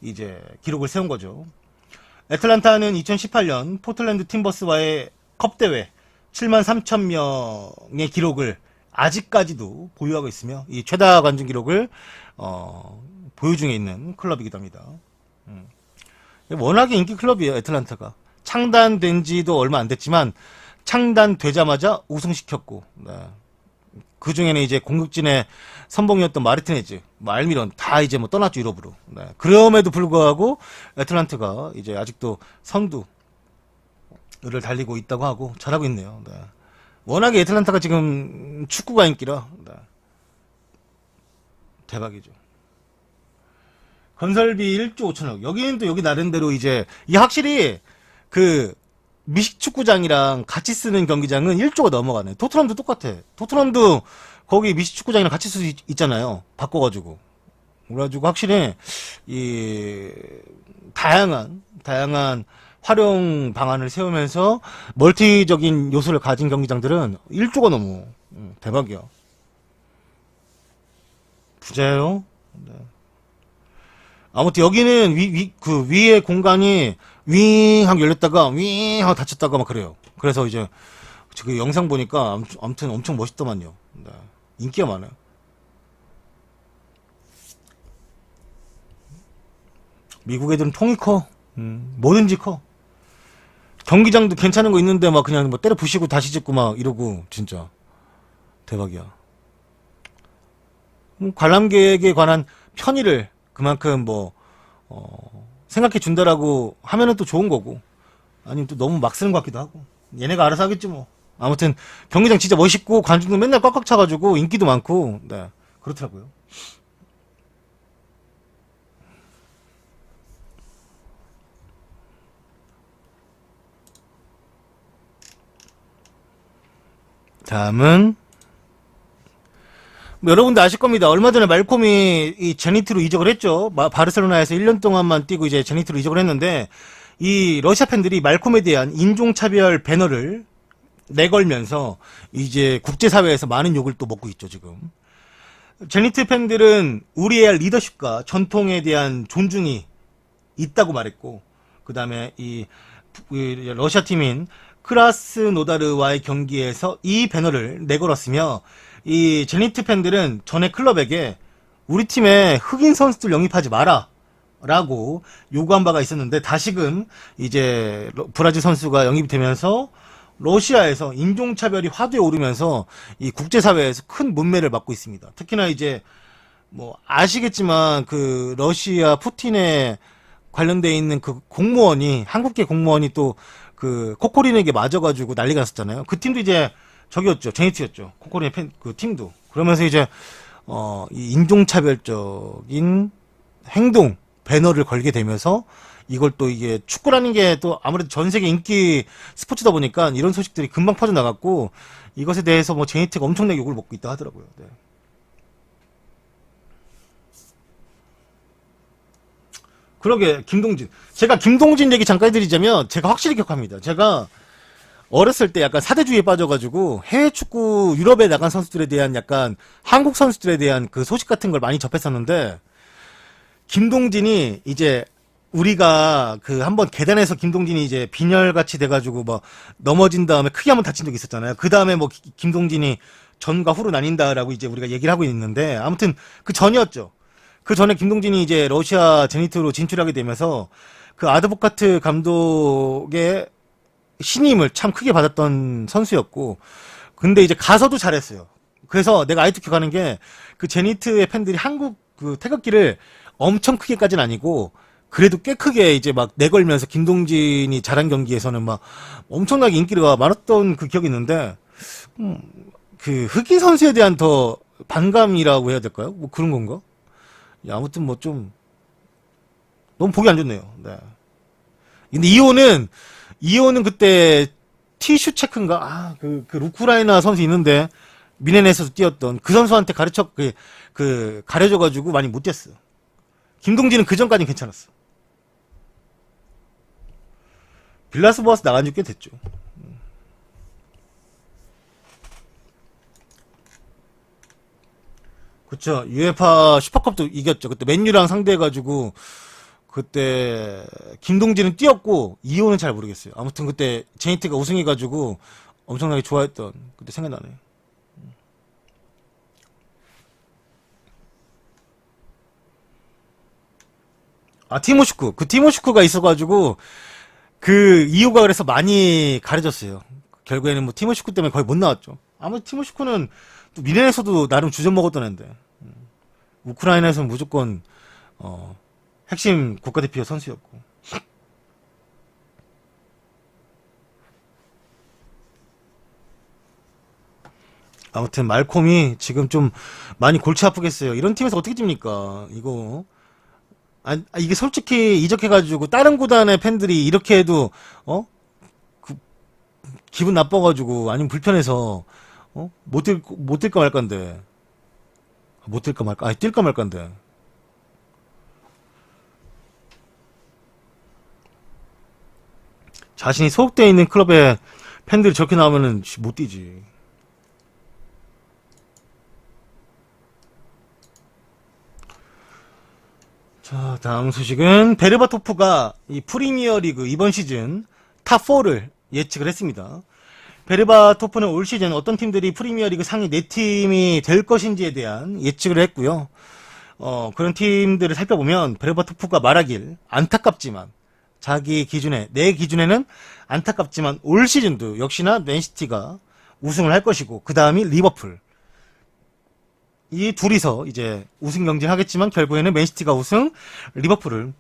이제 기록을 세운 거죠. 애틀란타는 2018년 포틀랜드 팀버스와의 컵 대회 73,000명의 기록을 아직까지도 보유하고 있으며, 이 최다 관중 기록을 보유 중에 있는 클럽이기도 합니다. 워낙에 인기 클럽이에요, 애틀란타가. 창단된 지도 얼마 안 됐지만 창단되자마자 우승시켰고, 네. 그 중에는 이제 공격진의 선봉이었던 마르티네즈, 뭐 알미론 다 이제 뭐 떠났죠, 유럽으로. 네. 그럼에도 불구하고 애틀란트가 이제 아직도 선두를 달리고 있다고 하고 잘하고 있네요. 네. 워낙에 애틀란타가 지금 축구가 인기라, 네. 대박이죠. 건설비 1조 5천억. 여기는 또 여기 나름대로 이제 이 확실히 그 미식 축구장이랑 같이 쓰는 경기장은 1조가 넘어가네. 토트넘도 똑같아. 토트넘도 거기 미식 축구장이랑 같이 쓸 수 있잖아요. 바꿔가지고. 그래가지고 확실히 이 다양한 활용 방안을 세우면서 멀티적인 요소를 가진 경기장들은 1조가 넘어. 대박이야. 부자예요. 네. 아무튼 여기는 그 위에 공간이 윙 하고 열렸다가 윙 하고 닫혔다가 막 그래요. 그래서 이제 그 영상 보니까 아무튼 엄청 멋있더만요. 네. 인기가 많아요. 미국 애들은 통이 커. 뭐든지 커. 경기장도 괜찮은 거 있는데 막 그냥 뭐 때려 부시고 다시 짓고 막 이러고 진짜 대박이야. 관람객에 관한 편의를 그만큼 뭐 생각해 준다라고 하면은 또 좋은 거고, 아니면 또 너무 막 쓰는 것 같기도 하고. 얘네가 알아서 하겠지 뭐. 아무튼 경기장 진짜 멋있고 관중도 맨날 꽉꽉 차가지고 인기도 많고, 네, 그렇더라고요. 다음은 뭐 여러분도 아실 겁니다. 얼마 전에 말콤이 이 제니트로 이적을 했죠. 바르셀로나에서 1년 동안만 뛰고 이제 제니트로 이적을 했는데, 이 러시아 팬들이 말콤에 대한 인종차별 배너를 내걸면서 이제 국제사회에서 많은 욕을 또 먹고 있죠, 지금. 제니트 팬들은 우리의 리더십과 전통에 대한 존중이 있다고 말했고, 그 다음에 이 러시아 팀인 크라스노다르와의 경기에서 이 배너를 내걸었으며, 이 제니트 팬들은 전에 클럽에게 우리 팀에 흑인 선수들 영입하지 마라 라고 요구한 바가 있었는데, 다시금 이제 브라질 선수가 영입이 되면서 러시아에서 인종차별이 화두에 오르면서 이 국제사회에서 큰 문매를 맞고 있습니다. 특히나 이제 뭐 아시겠지만 그 러시아 푸틴에 관련돼 있는 그 공무원이, 한국계 공무원이 또 그 코코린에게 맞아가지고 난리가 났었잖아요. 그 팀도 이제 저기였죠, 제니트였죠. 코코린의 그 팀도. 그러면서 이제 이 인종차별적인 행동 배너를 걸게 되면서, 이걸 또 이게 축구라는 게 또 아무래도 전 세계 인기 스포츠다 보니까 이런 소식들이 금방 퍼져나갔고, 이것에 대해서 뭐 제니트가 엄청나게 욕을 먹고 있다 하더라고요. 네. 그러게, 김동진. 제가 김동진 얘기 잠깐 해드리자면, 제가 확실히 기억합니다. 제가 어렸을 때 약간 사대주의에 빠져가지고 해외 축구 유럽에 나간 선수들에 대한, 약간 한국 선수들에 대한 그 소식 같은 걸 많이 접했었는데, 김동진이 이제 우리가 그 한번 계단에서 김동진이 이제 빈혈같이 돼가지고 뭐 넘어진 다음에 크게 한번 다친 적이 있었잖아요. 그 다음에 뭐 김동진이 전과 후로 나뉜다라고 이제 우리가 얘기를 하고 있는데, 아무튼 그 전이었죠. 그 전에 김동진이 이제 러시아 제니트로 진출하게 되면서 그 아드보카트 감독의 신임을 참 크게 받았던 선수였고, 근데 이제 가서도 잘했어요. 그래서 내가 아직도 기억하는 게, 그 제니트의 팬들이 한국 그 태극기를 엄청 크게까지는 아니고 그래도 꽤 크게 이제 막 내걸면서 김동진이 잘한 경기에서는 막 엄청나게 인기가 많았던 그 기억이 있는데, 그 흑인 선수에 대한 더 반감이라고 해야 될까요? 뭐 그런 건가? 야, 아무튼 뭐 좀 너무 보기 안 좋네요. 네. 근데 이호는 그때 티슈 체크인가? 그 우크라이나 선수 있는데 미네넷에서 뛰었던 그 선수한테 가려져가지고 많이 못 뛰었어. 김동진은 그 전까지는 괜찮았어. 빌라스 보아스 나간 지 꽤 됐죠. 그쵸. UEFA 슈퍼컵도 이겼죠. 그때 맨유랑 상대해가지고, 그때 김동진은 뛰었고 이호는 잘 모르겠어요. 아무튼 그때 제니트가 우승해가지고 엄청나게 좋아했던 그때 생각나네요. 티모슈크. 그 티모슈크가 있어가지고 그 이유가 그래서 많이 가려졌어요. 결국에는 뭐 티모시쿠 때문에 거의 못 나왔죠. 아무튼 티모시쿠는 또 미넨에서도 나름 주전 먹었던 애인데 우크라이나에서는 무조건 핵심 국가대표 선수였고. 아무튼 말콤이 지금 좀 많이 골치 아프겠어요. 이런 팀에서 어떻게 찝니까? 이거 이게 솔직히 이적해가지고 다른 구단의 팬들이 이렇게 해도 그 기분 나빠가지고 아니면 불편해서 못 뛸까 말까인데 못 뛸까 말까 아니 뛸까 말까인데 자신이 소속되어 있는 클럽의 팬들이 저렇게 나오면은 못 뛰지. 자, 다음 소식은 베르바토프가 이 프리미어 리그 이번 시즌 탑4를 예측을 했습니다. 베르바토프는 올 시즌 어떤 팀들이 프리미어 리그 상위 4팀이 될 것인지에 대한 예측을 했고요. 그런 팀들을 살펴보면 베르바토프가 말하길 안타깝지만 자기 기준에 내 기준에는 안타깝지만 올 시즌도 역시나 맨시티가 우승을 할 것이고 그 다음이 리버풀 이 둘이서 이제 우승 경쟁하겠지만 결국에는 맨시티가 우승 리버풀을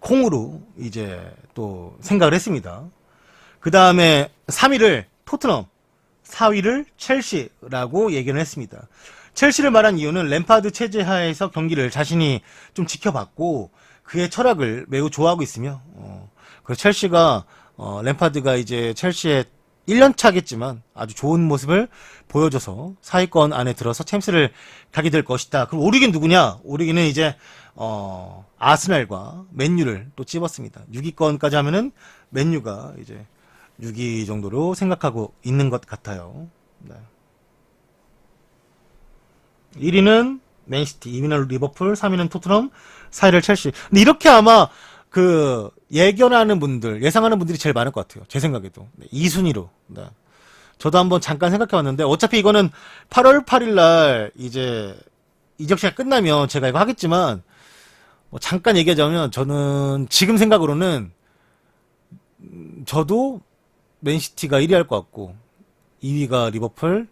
콩으로 이제 또 생각을 했습니다. 그 다음에 3위를 토트넘 4위를 첼시라고 얘기를 했습니다. 첼시를 말한 이유는 램파드 체제 하에서 경기를 자신이 좀 지켜봤고 그의 철학을 매우 좋아하고 있으며 그래서 첼시가 램파드가 이제 첼시의 1년 차겠지만 아주 좋은 모습을 보여줘서 상위권 안에 들어서 챔스를 가게 될 것이다. 그럼 오르긴 누구냐? 오르기는 이제 아스날과 맨유를 또 찝었습니다. 6위권까지 하면은 맨유가 이제 6위 정도로 생각하고 있는 것 같아요. 네. 1위는 맨시티, 2위는 리버풀, 3위는 토트넘, 4위를 첼시. 근데 이렇게 아마 그 예견하는 분들, 예상하는 분들이 제일 많을 것 같아요. 제 생각에도. 네, 2순위로. 네. 저도 한번 잠깐 생각해봤는데 어차피 이거는 8월 8일날 이제 이적 시간 끝나면 제가 이거 하겠지만 뭐 잠깐 얘기하자면 저는 지금 생각으로는 저도 맨시티가 1위 할 것 같고 2위가 리버풀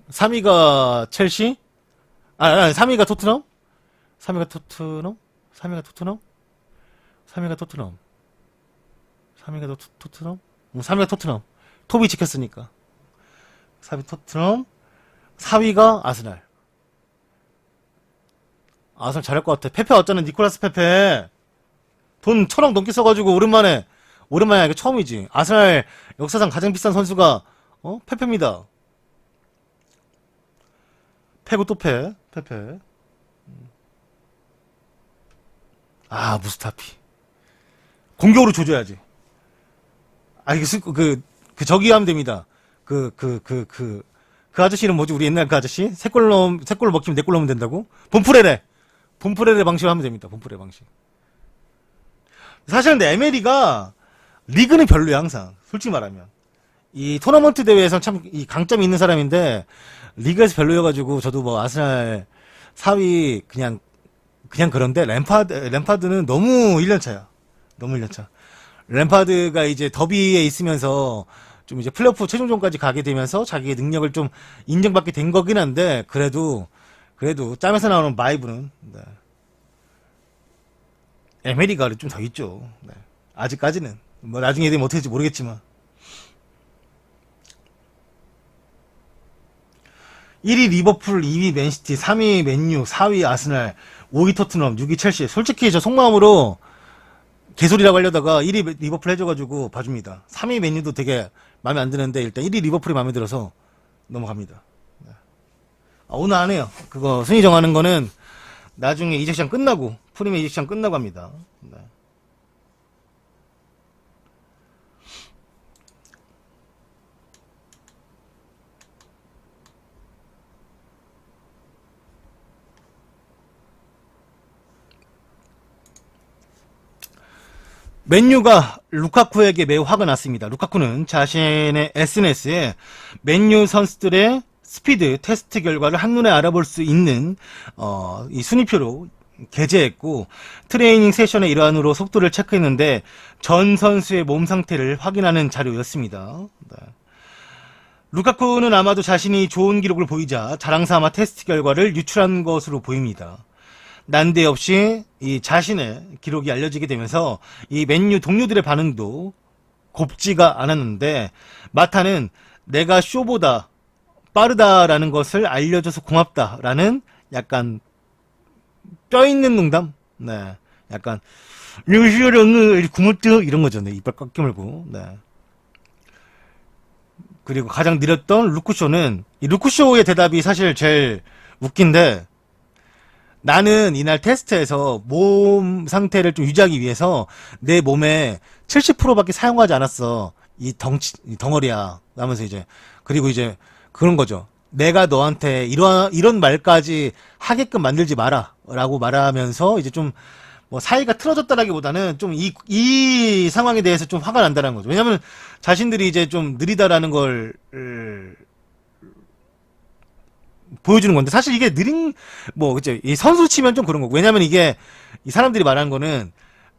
3위가 첼시 3위가 토트넘 3위가 토트넘 3위가 토트넘 3위가 토트넘 3위가 토트넘 3위가 토트넘 톱이 지켰으니까 3위 토트넘 4위가 아스날 잘할 것 같아. 페페 왔잖아. 니콜라스 페페 돈 1,000억 넘게 써가지고 오랜만에 이게 처음이지. 아스날 역사상 가장 비싼 선수가 페페입니다. 페고 또 페페 무스타피 공격으로 조져야지. 이거 저기 하면 됩니다. 그 아저씨는 뭐지? 우리 옛날 그 아저씨? 세 골 먹히면 4골 넣으면 된다고? 본프레레 방식으로 하면 됩니다. 본프레 방식. 사실은 근데 에메리가 리그는 별로야, 항상. 솔직히 말하면. 이 토너먼트 대회에서 참 이 강점이 있는 사람인데, 리그에서 별로여가지고, 저도 뭐 아스날 4위 그냥 그런데, 램파드는 너무 1년차야. 너무 1년차. 램파드가 이제 더비에 있으면서 좀 이제 플레이오프 최종전까지 가게 되면서 자기의 능력을 좀 인정받게 된 거긴 한데 그래도 짬에서 나오는 마이브는 네. 에메리가 좀 더 있죠. 네. 아직까지는 뭐 나중에 되면 어떻게 될지 모르겠지만 1위 리버풀, 2위 맨시티, 3위 맨유, 4위 아스날, 5위 토트넘, 6위 첼시. 솔직히 저 속마음으로 개소리라고 하려다가 1위 리버풀 해줘가지고 봐줍니다. 3위 맨유도 되게 마음에 안 드는데 일단 1위 리버풀이 마음에 들어서 넘어갑니다. 네. 오늘 안 해요. 그거 순위 정하는 거는 나중에 이적시장 끝나고 프리미어 이적시장 끝나고 합니다. 네. 맨유가 루카쿠에게 매우 화가 났습니다. 루카쿠는 자신의 SNS에 맨유 선수들의 스피드 테스트 결과를 한눈에 알아볼 수 있는 이 순위표로 게재했고 트레이닝 세션의 일환으로 속도를 체크했는데 전 선수의 몸 상태를 확인하는 자료였습니다. 네. 루카쿠는 아마도 자신이 좋은 기록을 보이자 자랑삼아 테스트 결과를 유출한 것으로 보입니다. 난데없이 이 자신의 기록이 알려지게 되면서 이 맨유 동료들의 반응도 곱지가 않았는데 마타는 내가 쇼보다 빠르다라는 것을 알려줘서 고맙다라는 약간 뼈 있는 농담, 네, 약간 류시오령을 구멍뜨 이런 거죠, 네, 이빨 꽉 깨물고, 네. 그리고 가장 느렸던 루쿠쇼는 이 루쿠쇼의 대답이 사실 제일 웃긴데 나는 이날 테스트에서 몸 상태를 좀 유지하기 위해서 내 몸에 70%밖에 사용하지 않았어. 이 덩어리야. 하면서 이제, 그리고 이제 그런 거죠. 내가 너한테 이런 말까지 하게끔 만들지 마라. 라고 말하면서 이제 좀 뭐 사이가 틀어졌다라기보다는 좀 이 상황에 대해서 좀 화가 난다는 거죠. 왜냐면 자신들이 이제 좀 느리다라는 걸, 보여주는 건데 사실 이게 느린 뭐 그죠 이 선수로 치면 좀 그런 거고 왜냐면 이게 이 사람들이 말하는 거는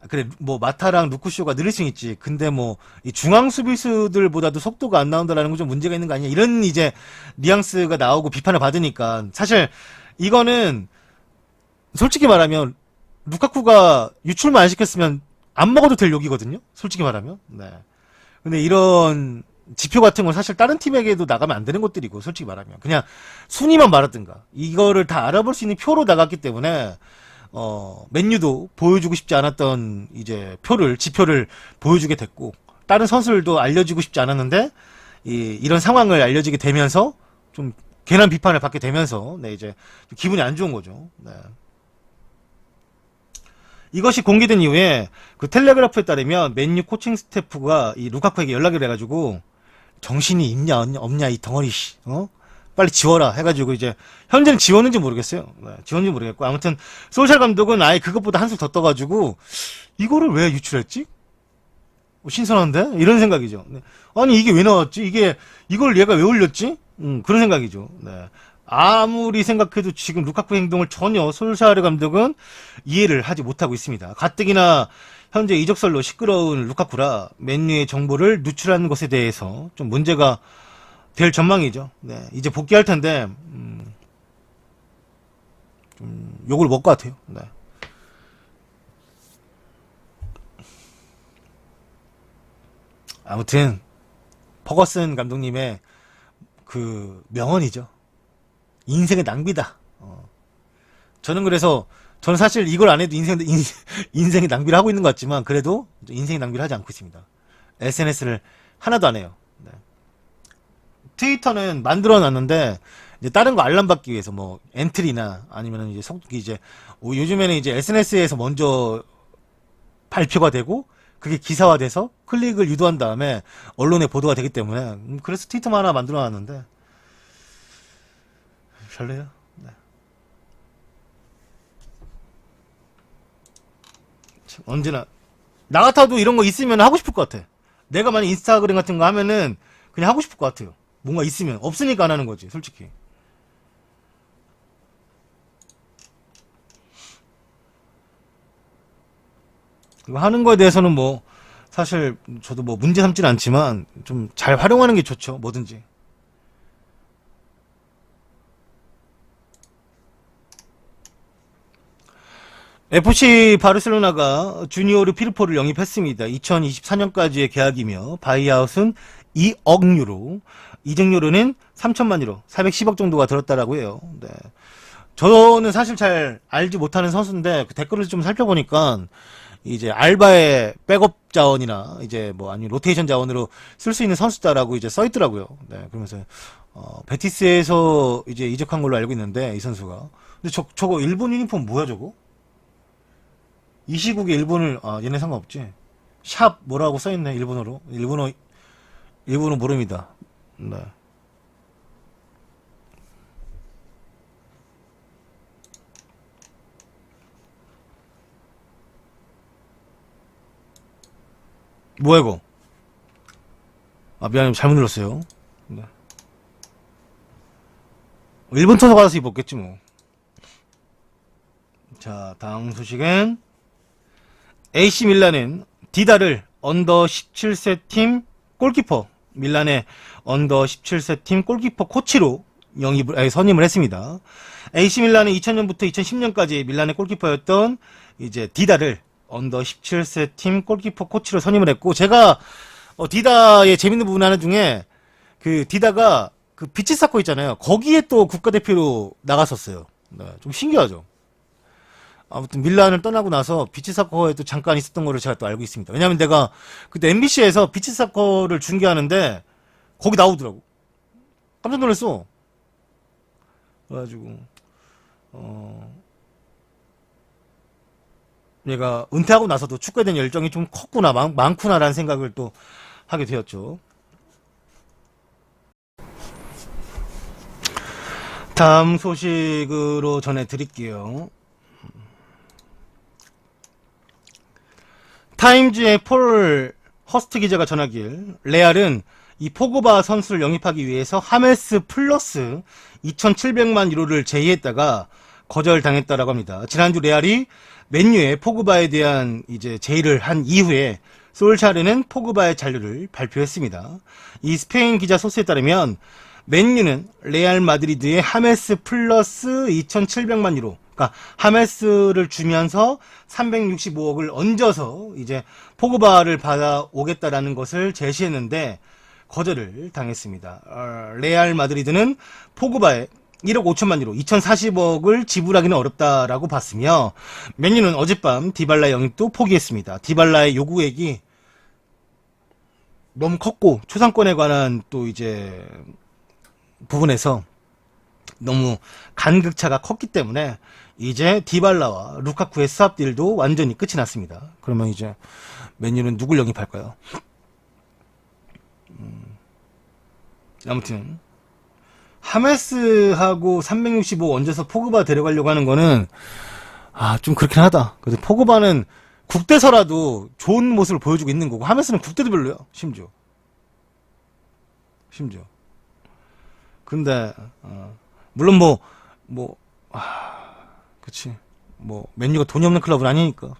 그래 뭐 마타랑 루쿠쇼가 느릴 수 있지 근데 뭐 이 중앙 수비수들보다도 속도가 안 나온다라는 건 좀 문제가 있는 거 아니야 이런 이제 뉘앙스가 나오고 비판을 받으니까 사실 이거는 솔직히 말하면 루카쿠가 유출만 안 시켰으면 안 먹어도 될 욕이거든요 솔직히 말하면 네 근데 이런 지표 같은 건 사실 다른 팀에게도 나가면 안 되는 것들이고 솔직히 말하면 그냥 순위만 말았든가 이거를 다 알아볼 수 있는 표로 나갔기 때문에 맨유도 보여주고 싶지 않았던 이제 지표를 보여주게 됐고 다른 선수들도 알려주고 싶지 않았는데 이런 상황을 알려지게 되면서 좀 괜한 비판을 받게 되면서 네 이제 기분이 안 좋은 거죠. 네. 이것이 공개된 이후에 그 텔레그래프에 따르면 맨유 코칭 스태프가 이 루카쿠에게 연락을 해가지고 정신이 있냐 없냐 이 덩어리 빨리 지워라 해가지고 이제 현재는 지웠는지 모르겠어요. 네, 지웠는지 모르겠고 아무튼 솔샤 감독은 아예 그것보다 한술 더 떠가지고 이거를 왜 유출했지? 신선한데 이런 생각이죠. 네. 아니 이게 왜 나왔지? 이걸 얘가 왜 올렸지? 그런 생각이죠. 네. 아무리 생각해도 지금 루카쿠 행동을 전혀 솔샤르 감독은 이해를 하지 못하고 있습니다. 가뜩이나 현재 이적설로 시끄러운 루카쿠라 맨유의 정보를 누출하는 것에 대해서 좀 문제가 될 전망이죠. 네, 이제 복귀할 텐데 좀 욕을 먹을 것 같아요. 네. 아무튼 퍼거슨 감독님의 그 명언이죠. 인생의 낭비다. 저는 사실 이걸 안 해도 인생의 낭비를 하고 있는 것 같지만, 그래도 인생의 낭비를 하지 않고 있습니다. SNS를 하나도 안 해요. 네. 트위터는 만들어 놨는데, 이제 다른 거 알람 받기 위해서 뭐, 엔트리나, 아니면은 이제 요즘에는 이제 SNS에서 먼저 발표가 되고, 그게 기사화돼서 클릭을 유도한 다음에 언론에 보도가 되기 때문에, 그래서 트위터만 하나 만들어 놨는데, 별로예요. 네. 언제나 나 같아도 이런 거 있으면 하고 싶을 것 같아. 내가 만약 인스타그램 같은 거 하면은 그냥 하고 싶을 것 같아요. 뭔가 있으면 없으니까 안 하는 거지, 솔직히. 이거 하는 거에 대해서는 뭐 사실 저도 뭐 문제 삼지는 않지만 좀 잘 활용하는 게 좋죠, 뭐든지. FC 바르셀로나가 주니오르 피르포를 영입했습니다. 2024년까지의 계약이며 바이아웃은 2억 유로, 이적료로는 3천만 유로, 410억 정도가 들었다라고 해요. 네. 저는 사실 잘 알지 못하는 선수인데 그 댓글을 좀 살펴보니까 이제 알바의 백업 자원이나 이제 뭐 아니면 로테이션 자원으로 쓸 수 있는 선수다라고 이제 써 있더라고요. 네. 그러면서 베티스에서 이제 이적한 걸로 알고 있는데 이 선수가. 근데 저거 일본 유니폼 뭐야 저거? 이 시국에 일본을 얘네 상관없지. 샵 뭐라고 써있네 일본어로. 일본어 모릅니다. 네. 뭐야 이거? 미안해 잘못 눌렀어요. 네. 일본 터서 가서 입었겠지 뭐. 자, 다음 소식은 AC 밀란은 디다를 언더 17세 팀 골키퍼, 밀란의 언더 17세 팀 골키퍼 코치로 선임을 했습니다. AC 밀란은 2000년부터 2010년까지 밀란의 골키퍼였던 이제 디다를 언더 17세 팀 골키퍼 코치로 선임을 했고, 제가 디다의 재밌는 부분 하나 중에 그 디다가 그 비치 사커 있잖아요. 거기에 또 국가대표로 나갔었어요. 네, 좀 신기하죠. 아무튼 밀란을 떠나고 나서 비치사커에 또 잠깐 있었던 거를 제가 또 알고 있습니다. 왜냐면 내가 그때 MBC에서 비치사커를 중계하는데 거기 나오더라고. 깜짝 놀랐어. 그래가지고 얘가 은퇴하고 나서도 축구에 대한 열정이 좀 컸구나, 많구나라는 생각을 또 하게 되었죠. 다음 소식으로 전해드릴게요. 타임즈의 폴 허스트 기자가 전하길, 레알은 이 포그바 선수를 영입하기 위해서 하메스 플러스 2,700만 유로를 제의했다가 거절당했다라고 합니다. 지난주 레알이 맨유에 포그바에 대한 이제 제의를 한 이후에 솔샤르는 포그바의 잔류를 발표했습니다. 이 스페인 기자 소스에 따르면 맨유는 레알 마드리드의 하메스 플러스 2,700만 유로, 그러니까 하메스를 주면서 365억을 얹어서 이제 포그바를 받아오겠다라는 것을 제시했는데 거절을 당했습니다. 레알 마드리드는 포그바에 1억 5천만 유로, 2,040억을 지불하기는 어렵다라고 봤으며, 맨유는 어젯밤 디발라 영입도 포기했습니다. 디발라의 요구액이 너무 컸고 초상권에 관한 또 이제 부분에서 너무 간극차가 컸기 때문에 이제 디발라와 루카쿠의 스왑 딜도 완전히 끝이 났습니다. 그러면 이제 맨유는 누굴 영입할까요? 아무튼 하메스하고 365 얹어서 포그바 데려가려고 하는 거는 좀 그렇긴 하다. 그래서 포그바는 국대서라도 좋은 모습을 보여주고 있는 거고, 하메스는 국대도 별로야. 심지어. 근데 물론 그치, 맨유가 돈이 없는 클럽은 아니니까.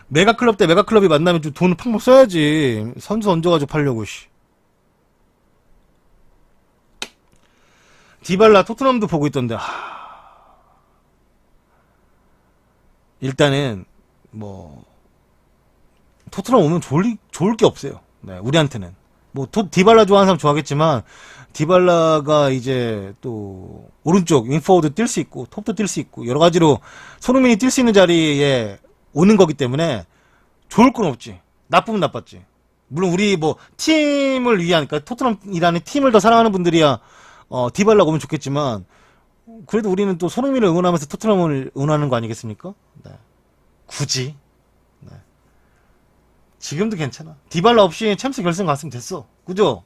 메가클럽 대 메가클럽이 만나면 좀 돈을 팡팡 써야지. 선수 얹어가지고 팔려고. 디발라 토트넘도 보고 있던데, 일단은 토트넘 오면 좋을 게 없어요. 네, 우리한테는. 디발라 좋아하는 사람 좋아하겠지만, 디발라가 이제 또 오른쪽 윙포워드 뛸 수 있고 톱도 뛸 수 있고 여러 가지로 손흥민이 뛸 수 있는 자리에 오는 거기 때문에 좋을 건 없지. 나쁘면 나빴지. 물론 우리 팀을 위한, 그러니까 토트넘이라는 팀을 더 사랑하는 분들이야 디발라가 오면 좋겠지만, 그래도 우리는 또 손흥민을 응원하면서 토트넘을 응원하는 거 아니겠습니까? 네. 굳이. 네. 지금도 괜찮아. 디발라 없이 챔스 결승 갔으면 됐어. 그죠?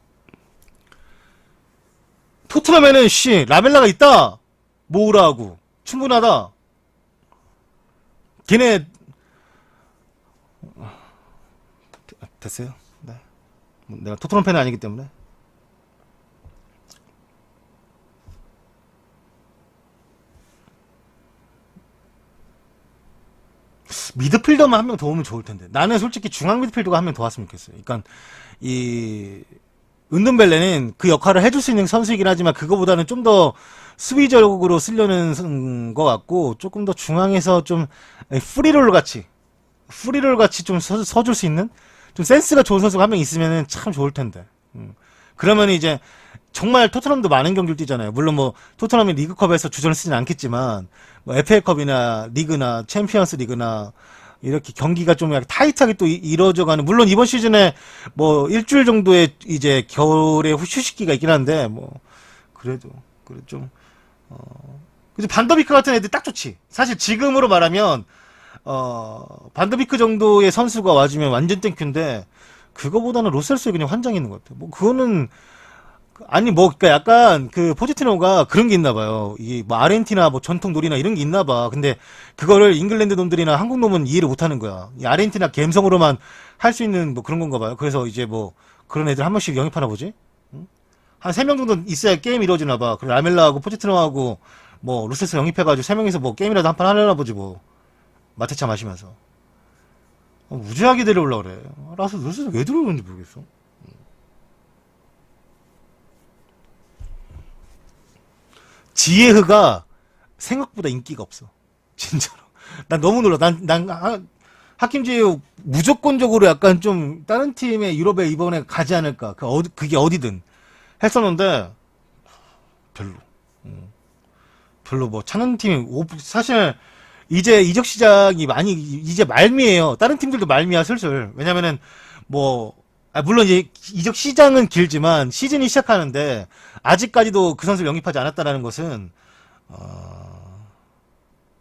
토트넘에는 라멜라가 있다. 모으라고. 충분하다. 걔네 됐어요. 네. 내가 토트넘 팬은 아니기 때문에. 미드필더만 한 명 더 오면 좋을 텐데. 나는 솔직히 중앙 미드필더가 한 명 더 왔으면 좋겠어요. 그러니까 이 은돈벨레는 그 역할을 해줄 수 있는 선수이긴 하지만 그거보다는 좀 더 수비적으로 쓰려는 것 같고, 조금 더 중앙에서 좀 프리롤 같이 좀 서줄 수 있는 좀 센스가 좋은 선수가 한 명 있으면 참 좋을 텐데. 그러면 이제 정말 토트넘도 많은 경기를 뛰잖아요. 물론 토트넘이 리그컵에서 주전을 쓰진 않겠지만 FA컵이나 리그나 챔피언스 리그나 이렇게 경기가 좀 약간 타이트하게 또 이루어져가는, 물론 이번 시즌에 일주일 정도의 이제 겨울의 휴식기가 있긴 한데 그래도 좀 그치, 반더비크 같은 애들 딱 좋지. 사실 지금으로 말하면 반더비크 정도의 선수가 와주면 완전 땡큐인데, 그거보다는 로셀스에 그냥 환장이 있는 것 같아. 그거는 그러니까 약간 포체티노가 그런 게 있나 봐요. 이 아르헨티나 전통 놀이나 이런 게 있나 봐. 근데 그거를 잉글랜드 놈들이나 한국 놈은 이해를 못 하는 거야. 이 아르헨티나 감성으로만 할 수 있는 그런 건가 봐요. 그래서 이제 그런 애들 한 번씩 영입하나 보지? 응? 한 3명 정도 있어야 게임이 이루어지나 봐. 그리고 라멜라하고 포체티노하고 뭐 로세스 영입해가지고 3명이서 뭐 게임이라도 한 판 하려나 보지 뭐. 마테차 마시면서. 무지하게 데려오려고 그래. 로세스 왜 들어오는지 모르겠어. 지에흐가 생각보다 인기가 없어. 진짜로. 난 너무 놀라. 하킴 지에흐 무조건적으로 약간 좀 다른 팀의 유럽에 이번에 가지 않을까. 그게 어디든 했었는데 별로. 별로 뭐 찾는 팀이 사실 이제 이적 시장이 많이 이제 말미에요. 다른 팀들도 말미야 슬슬. 왜냐면은 뭐 물론 이제 이적 시장은 길지만 시즌이 시작하는데 아직까지도 그 선수를 영입하지 않았다라는 것은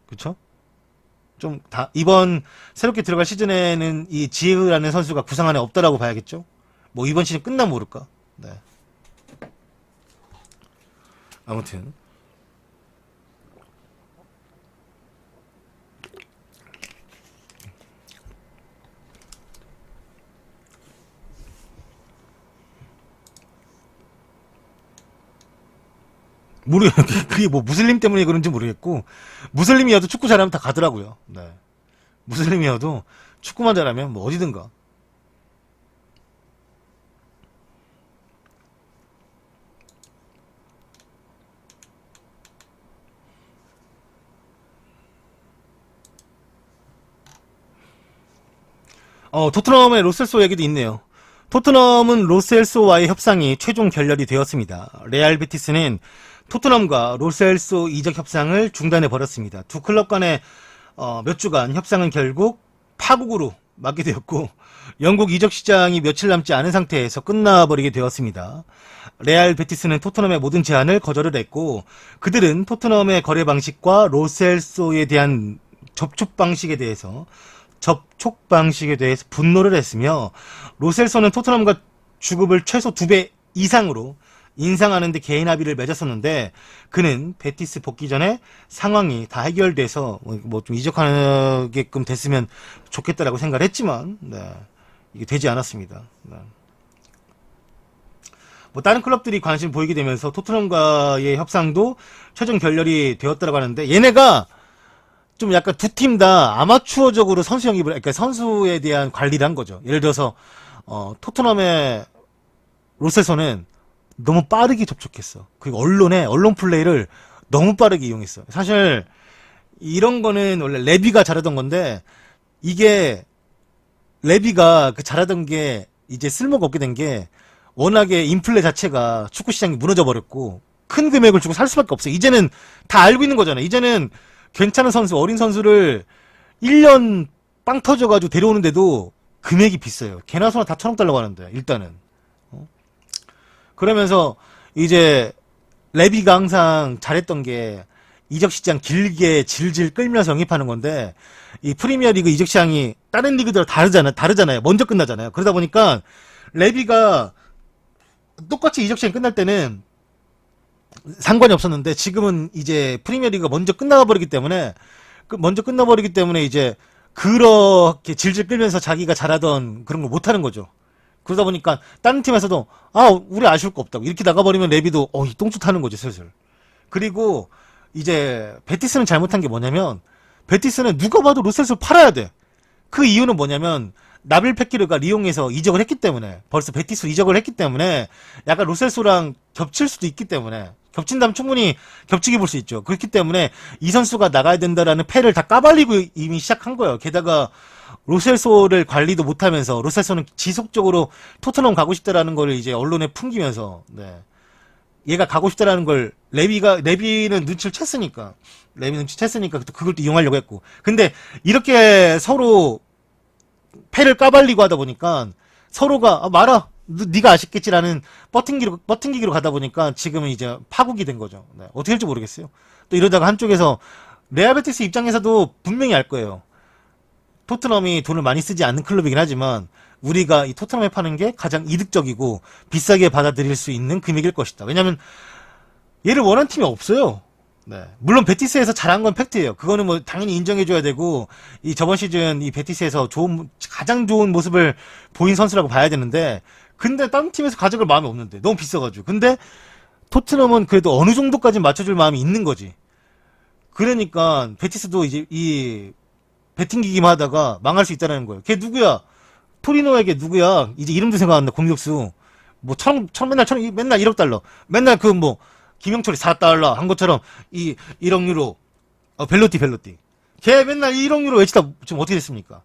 그쵸? 좀 이번 새롭게 들어갈 시즌에는 이 지흐라는 선수가 구상 안에 없다라고 봐야겠죠? 뭐 이번 시즌 끝나면 모를까? 네. 아무튼 그게 뭐 무슬림 때문에 그런지 모르겠고 무슬림이어도 축구 잘하면 다 가더라고요. 네. 무슬림이어도 축구만 잘하면 뭐 어디든가. 토트넘의 로셀소 얘기도 있네요. 토트넘은 로셀소와의 협상이 최종 결렬이 되었습니다. 레알 베티스는 토트넘과 로셀소 이적 협상을 중단해 버렸습니다. 두 클럽 간의 몇 주간 협상은 결국 파국으로 맞게 되었고 영국 이적 시장이 며칠 남지 않은 상태에서 끝나버리게 되었습니다. 레알 베티스는 토트넘의 모든 제안을 거절을 했고 그들은 토트넘의 거래 방식과 로셀소에 대한 접촉 방식에 대해서 분노를 했으며 로셀소는 토트넘과 주급을 최소 2배 이상으로 인상하는데 개인 합의를 맺었었는데 그는 베티스 복귀 전에 상황이 다 해결돼서 뭐 좀 이적하게끔 됐으면 좋겠다라고 생각을 했지만 이게 되지 않았습니다. 네. 뭐 다른 클럽들이 관심 보이게 되면서 토트넘과의 협상도 최종 결렬이 되었다고 하는데 얘네가 좀 약간 두 팀 다 아마추어적으로 선수 영입을, 그러니까 선수에 대한 관리를 한 거죠. 예를 들어서, 토트넘의 로셀소는 너무 빠르게 접촉했어. 그리고 언론 플레이를 너무 빠르게 이용했어. 사실, 이런 거는 원래 레비가 잘하던 건데, 이게, 레비가 잘하던 게, 이제 쓸모가 없게 된 게, 워낙에 인플레 자체가 축구 시장이 무너져 버렸고, 큰 금액을 주고 살 수밖에 없어. 이제는 다 알고 있는 거잖아. 이제는, 괜찮은 선수, 어린 선수를 1년 빵 터져가지고 데려오는데도 금액이 비싸요. 개나 소나 다 1,000억 달라고 하는데, 일단은. 그러면서, 이제, 레비가 항상 잘했던 게, 이적시장 길게 질질 끌면서 영입하는 건데, 이 프리미어리그 이적시장이 다른 리그들 다르잖아요. 먼저 끝나잖아요. 그러다 보니까, 레비가 똑같이 이적시장 끝날 때는, 상관이 없었는데 지금은 이제 프리미어리그가 먼저 끝나버리기 때문에 이제 그렇게 질질 끌면서 자기가 잘하던 그런 걸 못하는 거죠. 그러다 보니까 다른 팀에서도 우리 아쉬울 거 없다고 이렇게 나가버리면 레비도 이 똥줄 타는 거죠 슬슬. 그리고 이제 베티스는 잘못한 게 뭐냐면 베티스는 누가 봐도 로셀소를 팔아야 돼. 그 이유는 뭐냐면 나빌 페키르가 리옹에서 이적을 했기 때문에 벌써 베티스로 이적을 했기 때문에 약간 로셀소랑 겹칠 수도 있기 때문에 겹친다면 충분히 겹치게 볼 수 있죠. 그렇기 때문에 이 선수가 나가야 된다라는 패를 다 까발리고 이미 시작한 거예요. 게다가 로셀소를 관리도 못하면서 로셀소는 지속적으로 토트넘 가고 싶다라는 걸 이제 언론에 풍기면서 얘가 가고 싶다라는 걸 레비는 눈치를 챘으니까 그걸 또 이용하려고 했고 근데 이렇게 서로 패를 까발리고 하다 보니까 서로가 말아 네가 아쉽겠지라는 버팅기로 가다 보니까 지금은 이제 파국이 된 거죠. 어떻게 할지 모르겠어요. 또 이러다가 한쪽에서 레알 베티스 입장에서도 분명히 알 거예요. 토트넘이 돈을 많이 쓰지 않는 클럽이긴 하지만 우리가 이 토트넘에 파는 게 가장 이득적이고 비싸게 받아들일 수 있는 금액일 것이다. 왜냐면 얘를 원하는 팀이 없어요. 물론 베티스에서 잘한 건 팩트예요. 그거는 뭐 당연히 인정해줘야 되고 이 저번 시즌 이 베티스에서 가장 좋은 모습을 보인 선수라고 봐야 되는데 근데 다른 팀에서 가져갈 마음이 없는데 너무 비싸가지고 근데 토트넘은 그래도 어느 정도까지 맞춰줄 마음이 있는 거지. 그러니까 베티스도 이제 이 배팅기기만 하다가 망할 수 있다는 거예요. 걔 누구야? 토리노에게 누구야? 이제 이름도 생각 안 나. 공격수. 뭐 맨날 1억 달러. 맨날 그 뭐 김영철이 4달러 한 것처럼 이 1억 유로. 벨로티. 걔 맨날 1억 유로 외치다 지금 어떻게 됐습니까?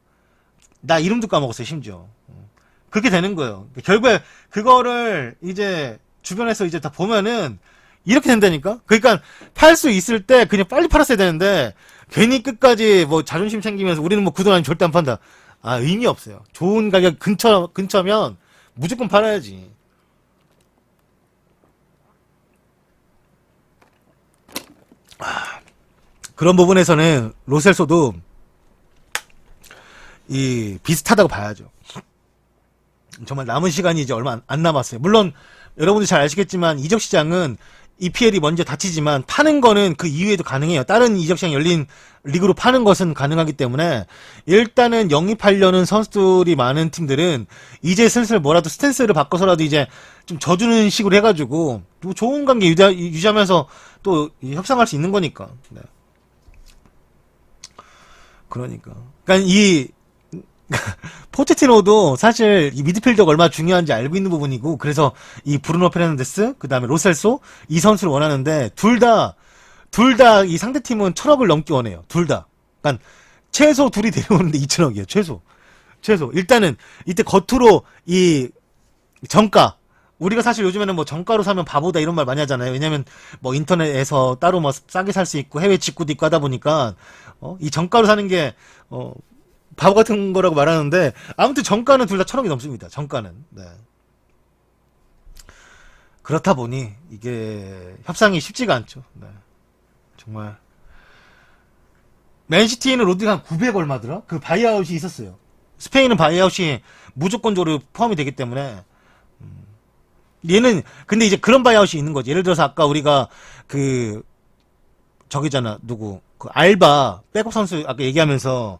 나 이름도 까먹었어요, 심지어. 그렇게 되는 거예요. 결국에 그거를 이제 주변에서 이제 다 보면은 이렇게 된다니까? 그러니까 팔 수 있을 때 그냥 빨리 팔았어야 되는데 괜히 끝까지 뭐 자존심 챙기면서 우리는 뭐 그 돈 아니면 절대 안 판다. 아, 의미 없어요. 좋은 가격 근처면 무조건 팔아야지. 그런 부분에서는 로셀소도 이 비슷하다고 봐야죠. 정말 남은 시간이 이제 얼마 안 남았어요. 물론 여러분들 잘 아시겠지만 이적 시장은 EPL이 먼저 닫히지만 파는 거는 그 이후에도 가능해요. 다른 이적 시장 열린 리그로 파는 것은 가능하기 때문에 일단은 영입하려는 선수들이 많은 팀들은 이제 슬슬 뭐라도 스탠스를 바꿔서라도 이제 좀 져주는 식으로 해가지고 또 좋은 관계 유지하면서 또 협상할 수 있는 거니까. 네. 그러니까 이 포체티노도 사실 이 미드필더가 얼마나 중요한지 알고 있는 부분이고 그래서 이 브루노 페르난데스 그 다음에 로셀소 이 선수를 원하는데 둘 다 이 상대팀은 1,000억을 넘기 원해요. 둘 다. 그러니까 최소 둘이 데려오는데 2,000억이에요. 최소. 일단은 이때 겉으로 이 정가 우리가 사실 요즘에는 뭐 정가로 사면 바보다 이런 말 많이 하잖아요. 왜냐면 뭐 인터넷에서 따로 뭐 싸게 살 수 있고 해외 직구도 있고 하다 보니까 이 정가로 사는 게 바보 같은 거라고 말하는데 아무튼 정가는 둘 다 1,000억이 넘습니다. 정가는. 네. 그렇다 보니 이게 협상이 쉽지가 않죠. 네. 정말 맨시티는 로드리가 한 900 얼마더라? 그 바이아웃이 있었어요. 스페인은 바이아웃이 무조건적으로 포함이 되기 때문에 얘는 근데 이제 그런 바이아웃이 있는 거지. 예를 들어서 아까 우리가 그 저기잖아 누구 그 알바 백업 선수 아까 얘기하면서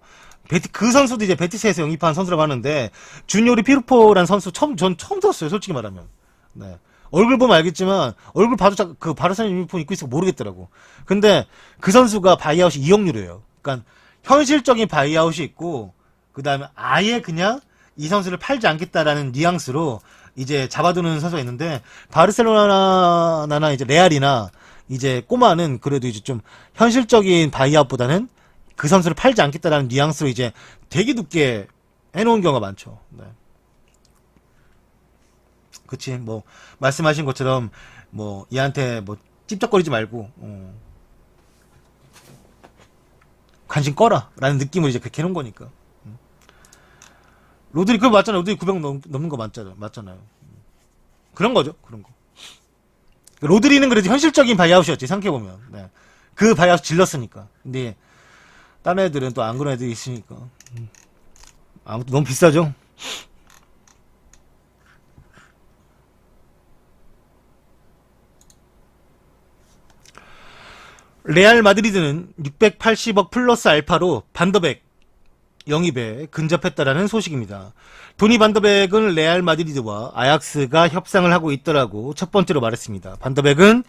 그 선수도 이제 베티스에서 영입한 선수라고 하는데 주니오리 피르포라는 선수 전 처음 들었어요. 솔직히 말하면. 네. 얼굴 보면 알겠지만 얼굴 봐도 그 바르셀로나 유니폼 입고 있어 모르겠더라고. 근데 그 선수가 바이아웃이 2억 유로예요. 그러니까 현실적인 바이아웃이 있고 그 다음에 아예 그냥 이 선수를 팔지 않겠다라는 뉘앙스로 이제 잡아두는 선수가 있는데 바르셀로나나 이제 레알이나 이제 꼬마는 그래도 이제 좀 현실적인 바이아웃보다는 그 선수를 팔지 않겠다라는 뉘앙스로 이제 되게 높게 해놓은 경우가 많죠. 네. 그치, 뭐, 말씀하신 것처럼, 뭐, 얘한테 뭐, 찝쩍거리지 말고, 관심 꺼라. 라는 느낌으로 이제 그렇게 해놓은 거니까. 로드리, 그거 맞잖아요. 로드리 900 넘는 거 맞잖아요. 그런 거죠. 그런 거. 로드리는 그래도 현실적인 바이아웃이었지, 생각해보면. 네. 그 바이아웃 질렀으니까. 근데, 다른 애들은 또 안 그런 애들이 있으니까. 아무튼 너무 비싸죠? 레알 마드리드는 680억 플러스 알파로 반더백 영입에 근접했다라는 소식입니다. 도니 반더백은 레알 마드리드와 아약스가 협상을 하고 있더라고 첫 번째로 말했습니다. 반더백은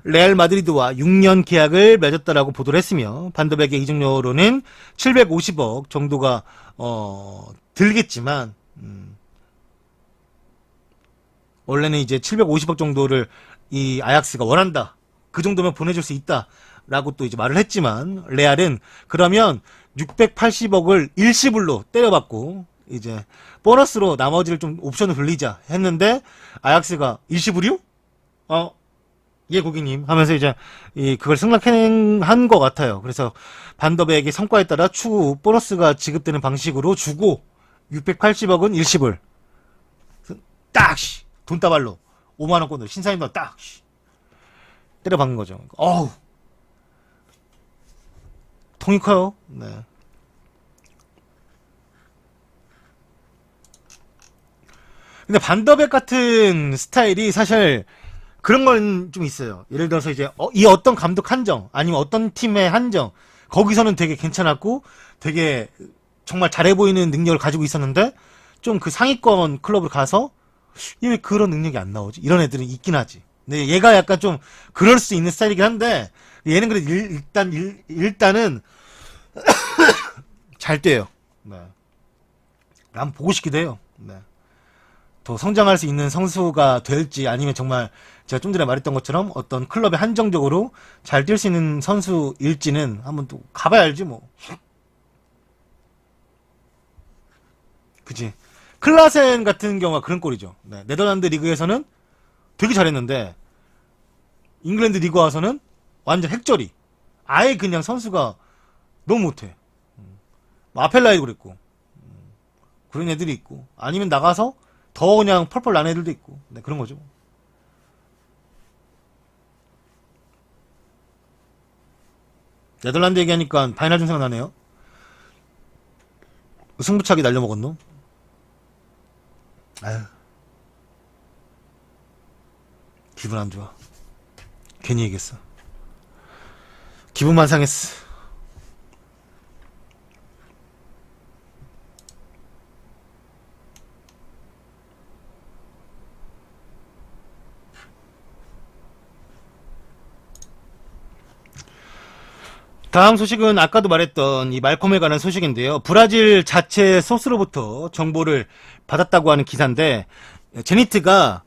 레알 마드리드와 6년 계약을 맺었다라고 보도를 했으며 반더백의 이적료로는 750억 정도가 들겠지만 원래는 이제 750억 정도를 이 아약스가 원한다. 그 정도면 보내줄 수 있다. 라고 또 이제 말을 했지만 레알은 그러면 680억을 일시불로 때려받고 이제 보너스로 나머지를 좀 옵션을 돌리자 했는데 아약스가 일시불이요? 예 고객님 하면서 이제 그걸 승낙한 것 같아요. 그래서 반더백의 성과에 따라 추후 보너스가 지급되는 방식으로 주고 680억은 일시불 딱 돈다발로 5만원권으로 신사임당 딱 때려박는 거죠. 어우 통이 커요. 네. 근데 반더백 같은 스타일이 사실 그런 건 좀 있어요. 예를 들어서 이제 이 어떤 감독 한정 아니면 어떤 팀의 한정 거기서는 되게 괜찮았고 되게 정말 잘해 보이는 능력을 가지고 있었는데 좀 그 상위권 클럽으로 가서 왜 그런 능력이 안 나오지? 이런 애들은 있긴 하지. 네, 얘가 약간 좀 그럴 수 있는 스타일이긴 한데 얘는 그래도 일단은 잘 뛰어요. 네. 한번 보고 싶기도 해요. 네. 더 성장할 수 있는 선수가 될지 아니면 정말 제가 좀 전에 말했던 것처럼 어떤 클럽에 한정적으로 잘 뛸 수 있는 선수일지는 한번 또 가봐야 알지 뭐. 그치. 클라센 같은 경우가 그런 꼴이죠. 네. 네덜란드 리그에서는 되게 잘했는데 잉글랜드 리그 와서는 완전 핵절이. 아예 그냥 선수가 너무 못해. 뭐 아펠라이도 그랬고 그런 애들이 있고 아니면 나가서 더 그냥 펄펄 난 애들도 있고 네, 그런 거죠. 네덜란드 얘기하니까 파이널 좀 생각나네요. 승부차기 날려먹었노? 아휴 기분 안 좋아. 괜히 얘기했어. 기분만 상했어. 다음 소식은 아까도 말했던 이 말콤에 관한 소식인데요. 브라질 자체 소스로부터 정보를 받았다고 하는 기사인데 제니트가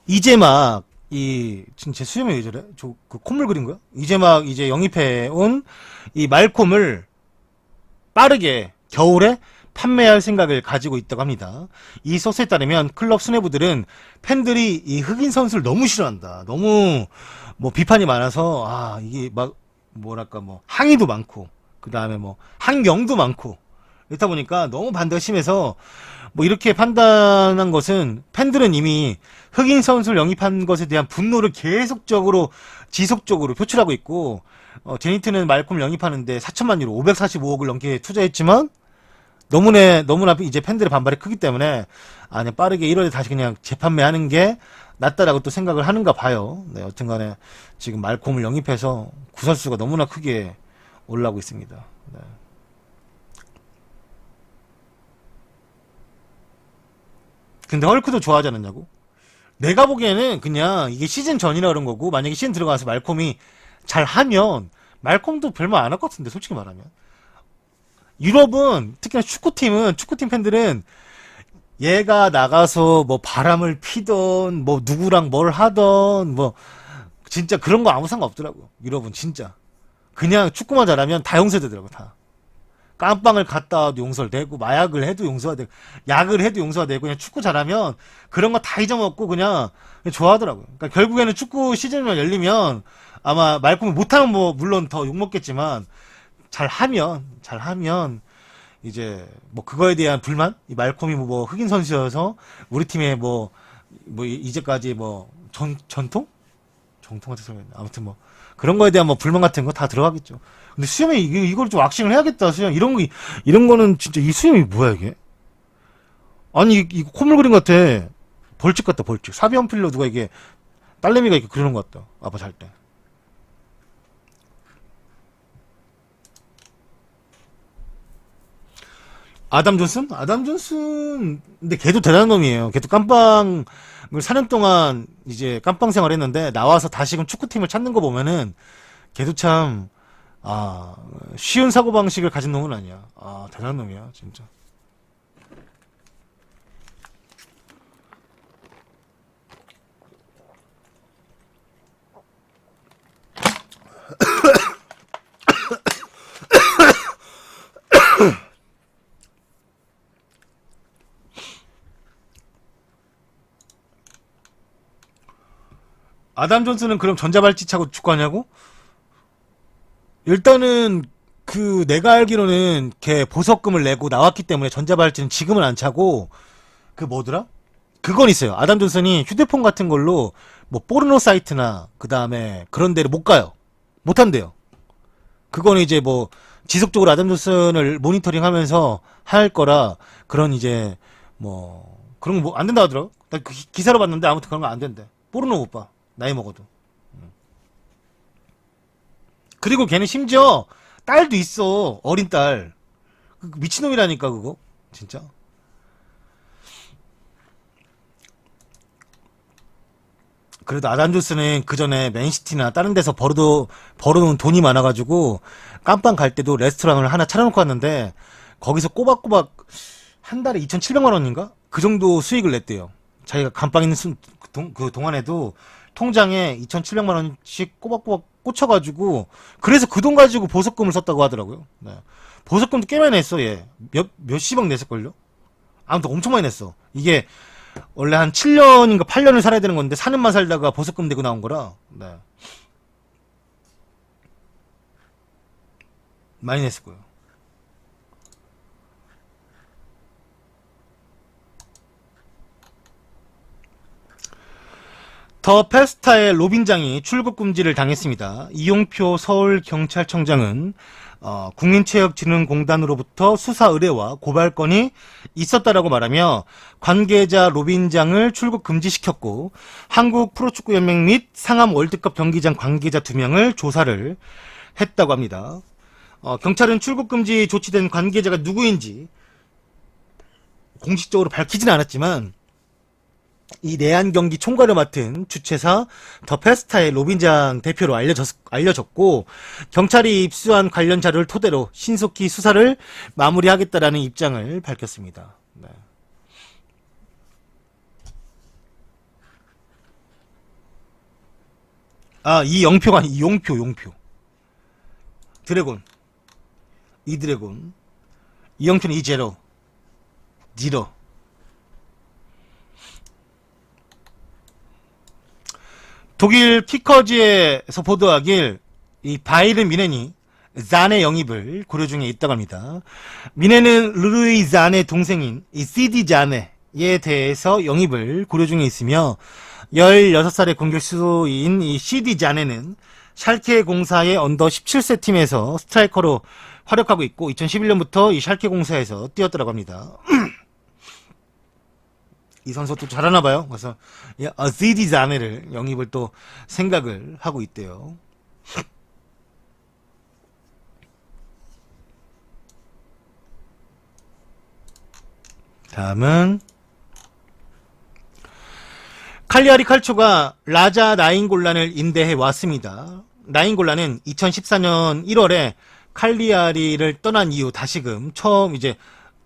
이제 막 이 진짜 수염이 왜 저래? 저 그 콧물 그린 거야? 이제 막 이제 영입해 온 이 말콤을 빠르게 겨울에 판매할 생각을 가지고 있다고 합니다. 이 소스에 따르면 클럽 수뇌부들은 팬들이 이 흑인 선수를 너무 싫어한다. 너무 뭐 비판이 많아서 아 이게 막 뭐랄까 뭐 항의도 많고 그 다음에 뭐 항영도 많고 이렇다 보니까 너무 반대가 심해서 뭐 이렇게 판단한 것은 팬들은 이미 흑인 선수를 영입한 것에 대한 분노를 계속적으로 지속적으로 표출하고 있고 제니트는 말콤을 영입하는데 4천만 유로 545억을 넘게 투자했지만 너무나 이제 팬들의 반발이 크기 때문에 그냥 빠르게 1월에 다시 그냥 재판매하는 게 낫다라고 또 생각을 하는가 봐요. 네, 여튼간에 지금 말콤을 영입해서 구설수가 너무나 크게 올라오고 있습니다. 네. 근데 헐크도 좋아하지 않았냐고? 내가 보기에는 그냥 이게 시즌 전이라 그런 거고 만약에 시즌 들어가서 말콤이 잘하면 말콤도 별말 안 할 것 같은데 솔직히 말하면 유럽은 특히나 축구팀 팬들은 얘가 나가서 뭐 바람을 피던 뭐 누구랑 뭘 하던 뭐 진짜 그런 거 아무 상관없더라고. 유럽은 진짜 그냥 축구만 잘하면 다 용서되더라고. 다 깜빵을 갔다 와도 용서되고 마약을 해도 용서가 되고 약을 해도 용서가 되고 그냥 축구 잘하면 그런 거 다 잊어먹고 그냥 좋아하더라고요. 그러니까 결국에는 축구 시즌만 열리면 아마 말콤이 못하면 뭐 물론 더 욕먹겠지만 잘하면 이제 뭐 그거에 대한 불만 이 말콤이 뭐 흑인 선수여서 우리 팀에 뭐 이제까지 뭐 정통 같은 소리 아무튼 뭐 그런 거에 대한 뭐 불만 같은 거 다 들어가겠죠. 근데 수염이 이걸 좀 왁싱을 해야겠다. 수염 이런 거는 진짜 이 수염이 뭐야 이게? 아니 이거 콧물 그린 것 같아. 벌집 같다 벌집. 사비언 필러 누가 이게 딸내미가 이렇게 그리는 것 같다. 아빠 잘 때. 아담 존슨? 아담 존슨, 근데 걔도 대단한 놈이에요. 걔도 깜빵을 4년 동안 이제 깜빵 생활 했는데, 나와서 다시금 축구팀을 찾는 거 보면은, 걔도 참, 아, 쉬운 사고방식을 가진 놈은 아니야. 아, 대단한 놈이야, 진짜. 아담 존슨은 그럼 전자발찌 차고 축구하냐고? 일단은, 내가 알기로는 걔 보석금을 내고 나왔기 때문에 전자발찌는 지금은 안 차고, 그 뭐더라? 그건 있어요. 아담 존슨이 휴대폰 같은 걸로 뭐 포르노 사이트나 그 다음에 그런 데를 못 가요. 못 한대요. 그거는 이제 뭐 지속적으로 아담 존슨을 모니터링 하면서 할 거라 그런 이제 뭐 그런 거 뭐 안 된다 하더라고. 나 그 기사로 봤는데 아무튼 그런 거 안 된대. 포르노 못 봐. 나이 먹어도. 그리고 걔는 심지어 딸도 있어. 어린 딸. 미친놈이라니까 그거. 진짜. 그래도 아담 존스는 그 전에 맨시티나 다른 데서 벌어놓은 돈이 많아가지고 깜빵 갈 때도 레스토랑을 하나 차려놓고 왔는데 거기서 꼬박꼬박 한 달에 2,700만 원인가? 그 정도 수익을 냈대요. 자기가 감방 있는 그 동안에도 통장에 2,700만 원씩 꼬박꼬박 꽂혀가지고 그래서 그 돈 가지고 보석금을 썼다고 하더라고요. 네. 보석금도 꽤 많이 냈어, 얘. 몇십억 냈을걸요? 아무튼 엄청 많이 냈어. 이게 원래 한 7년인가 8년을 살아야 되는 건데 사는만 살다가 보석금 내고 나온 거라. 네. 많이 냈을 거예요. 더 페스타의 로빈장이 출국 금지를 당했습니다. 이용표 서울경찰청장은 국민체육진흥공단으로부터 수사 의뢰와 고발건이 있었다라고 말하며 관계자 로빈장을 출국 금지시켰고 한국 프로축구연맹 및 상암 월드컵 경기장 관계자 2명을 조사를 했다고 합니다. 경찰은 출국 금지 조치된 관계자가 누구인지 공식적으로 밝히지는 않았지만 이 내한 경기 총괄을 맡은 주최사 더 페스타의 로빈장 대표로 알려졌고 경찰이 입수한 관련 자료를 토대로 신속히 수사를 마무리하겠다라는 입장을 밝혔습니다. 네. 이영표가 아니 용표 드래곤 이드래곤 이영표는 이제로 니러 독일 키커즈에서 보도하길 이 바이른 미넨이 잔의 영입을 고려 중에 있다고 합니다. 미넨은 르루이 잔의 동생인 이 시디 잔에 대해서 영입을 고려 중에 있으며 16살의 공격수인 이 시디 잔에는 샬케 공사의 언더 17세 팀에서 스트라이커로 활약하고 있고 2011년부터 이 샬케 공사에서 뛰었더라고 합니다. 이 선수 또 잘하나 봐요. 그래서 시디 자네를 영입을 또 생각을 하고 있대요. 다음은 칼리아리 칼초가 라자 나인골란을 임대해 왔습니다. 나인골란은 2014년 1월에 칼리아리를 떠난 이후 다시금 처음 이제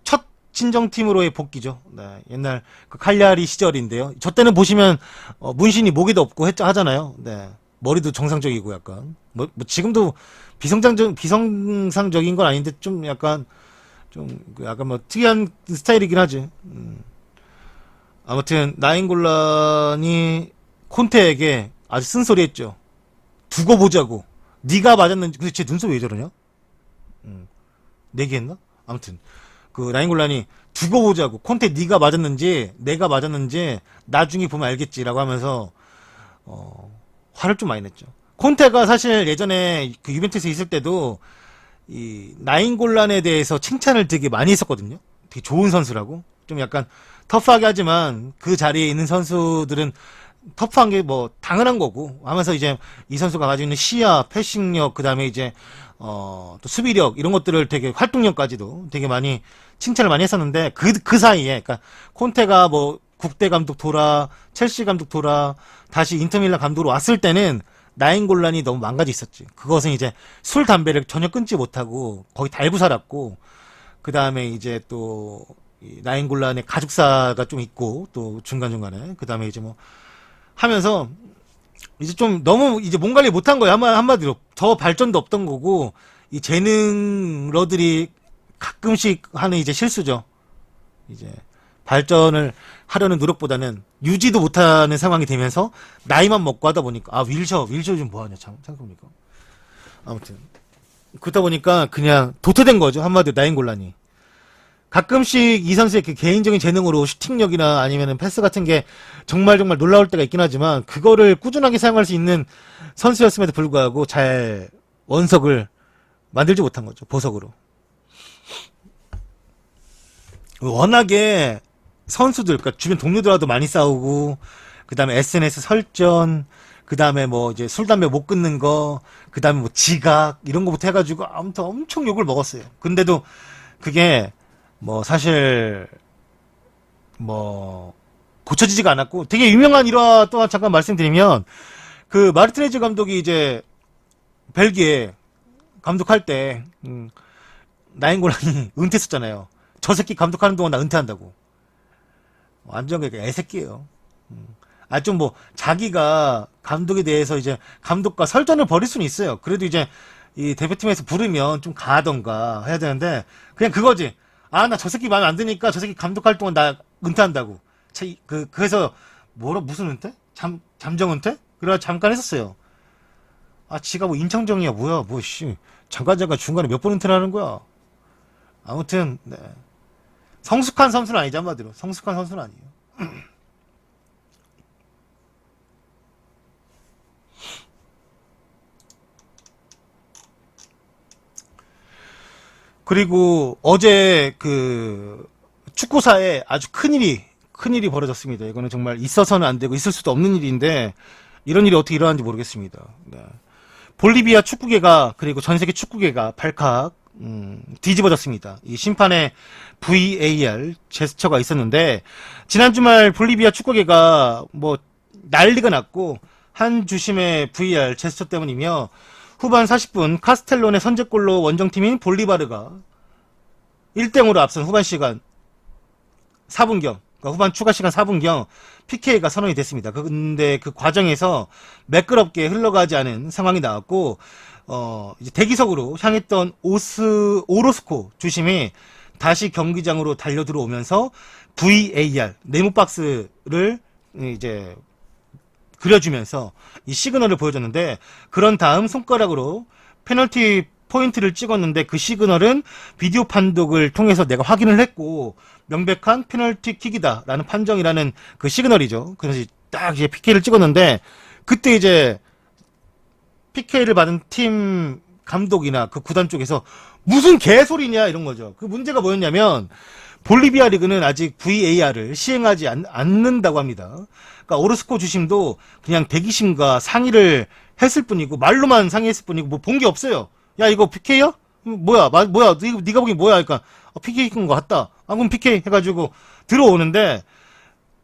첫 친정팀으로의 복귀죠. 네, 옛날 그 칼리아리 시절인데요. 저 때는 보시면 문신이 목에도 없고 하잖아요. 네, 머리도 정상적이고 약간 뭐 지금도 비정상적인 건 아닌데 좀 약간 뭐 특이한 스타일이긴 하지. 아무튼 나인골란이 콘테에게 아주 쓴소리했죠. 두고 보자고. 네가 맞았는지. 근데 쟤 눈썹 왜 저러냐? 내기했나? 아무튼 그 나인골란이 두고 보자고. 콘테 네가 맞았는지 내가 맞았는지 나중에 보면 알겠지라고 하면서 화를 좀 많이 냈죠. 콘테가 사실 예전에 그 유벤투스에 있을 때도 이 나인골란에 대해서 칭찬을 되게 많이 했었거든요. 되게 좋은 선수라고. 좀 약간 터프하게 하지만 그 자리에 있는 선수들은 터프한 게 뭐 당연한 거고 하면서 이제 이 선수가 가지고 있는 시야, 패싱력, 그 다음에 이제 또 수비력 이런 것들을 되게 활동력까지도 되게 많이 칭찬을 많이 했었는데 그 사이에 그러니까 콘테가 뭐 국대 감독 돌아, 첼시 감독 돌아, 다시 인터밀란 감독으로 왔을 때는 나인골란이 너무 망가져 있었지. 그것은 이제 술 담배를 전혀 끊지 못하고 거의 달고 살았고 그 다음에 이제 또 나인골란의 가족사가 좀 있고 또 중간중간에 그 다음에 이제 뭐 하면서 이제 좀 너무 이제 몸 관리 못한 거예요. 한마디로 더 발전도 없던 거고 이 재능러들이 가끔씩 하는 이제 실수죠. 이제 발전을 하려는 노력보다는 유지도 못하는 상황이 되면서 나이만 먹고 하다 보니까 윌셔 좀 뭐하냐 참 생각해보니까 아무튼 그러다 보니까 그냥 도태된 거죠. 한마디로 나인골란이. 가끔씩 이 선수의 그 개인적인 재능으로 슈팅력이나 아니면은 패스 같은 게 정말 놀라울 때가 있긴 하지만 그거를 꾸준하게 사용할 수 있는 선수였음에도 불구하고 잘 원석을 만들지 못한 거죠. 보석으로. 워낙에 선수들, 그러니까 주변 동료들하고도 많이 싸우고 그 다음에 SNS 설전, 그 다음에 뭐 이제 술 담배 못 끊는 거, 그 다음에 뭐 지각 이런 거부터 해가지고 아무튼 엄청 욕을 먹었어요. 근데도 그게 뭐 사실 뭐 고쳐지지가 않았고, 되게 유명한 일화 또 잠깐 말씀드리면, 그 마르티네즈 감독이 이제 벨기에 감독할 때 나인골란이 은퇴했었잖아요. 저 새끼 감독하는 동안 나 은퇴한다고. 완전 그러니까 애새끼예요. 좀 뭐 자기가 감독에 대해서 이제 감독과 설전을 벌일 수는 있어요. 그래도 이제 이 대표팀에서 부르면 좀 가던가 해야 되는데 그냥 그거지. 나 저 새끼 마음에 안 드니까 저 새끼 감독할 동안 나 은퇴한다고. 그래서 무슨 은퇴? 잠정 은퇴? 그래 잠깐 했었어요. 지가 뭐 임창정이야 뭐야 뭐 씨. 잠깐 중간에 몇 번 은퇴를 하는 거야. 아무튼 네. 성숙한 선수는 아니죠 한마디로. 성숙한 선수는 아니에요. 그리고 어제 그 축구사에 아주 큰일이 벌어졌습니다. 이거는 정말 있어서는 안 되고 있을 수도 없는 일인데 이런 일이 어떻게 일어났는지 모르겠습니다. 네. 볼리비아 축구계가 그리고 전 세계 축구계가 발칵 뒤집어졌습니다. 이 심판의 VAR 제스처가 있었는데 지난 주말 볼리비아 축구계가 뭐 난리가 났고 한 주심의 VAR 제스처 때문이며 후반 40분 카스텔론의 선제골로 원정팀인 볼리바르가 1대0으로 앞선 후반 시간 4분경 그러니까 후반 추가 시간 4분경 PK가 선언이 됐습니다. 근데 그 과정에서 매끄럽게 흘러가지 않은 상황이 나왔고 이제 대기석으로 향했던 오로스코 주심이 다시 경기장으로 달려 들어오면서 VAR 네모 박스를 이제 그려주면서 이 시그널을 보여줬는데 그런 다음 손가락으로 페널티 포인트를 찍었는데 그 시그널은 비디오 판독을 통해서 내가 확인을 했고 명백한 페널티킥이다라는 판정이라는 그 시그널이죠. 그래서 딱 이제 PK를 찍었는데 그때 이제 PK를 받은 팀 감독이나 그 구단 쪽에서 무슨 개소리냐 이런 거죠. 그 문제가 뭐였냐면 볼리비아 리그는 아직 VAR을 시행하지 않는다고 합니다. 그러니까 오르스코 주심도 그냥 대기심과 상의를 했을 뿐이고 말로만 상의했을 뿐이고 뭐 본 게 없어요. 야 이거 PK야? 뭐야 네가 보기엔 뭐야? 그러니까 PK인 것 같다. 그럼 PK 해가지고 들어오는데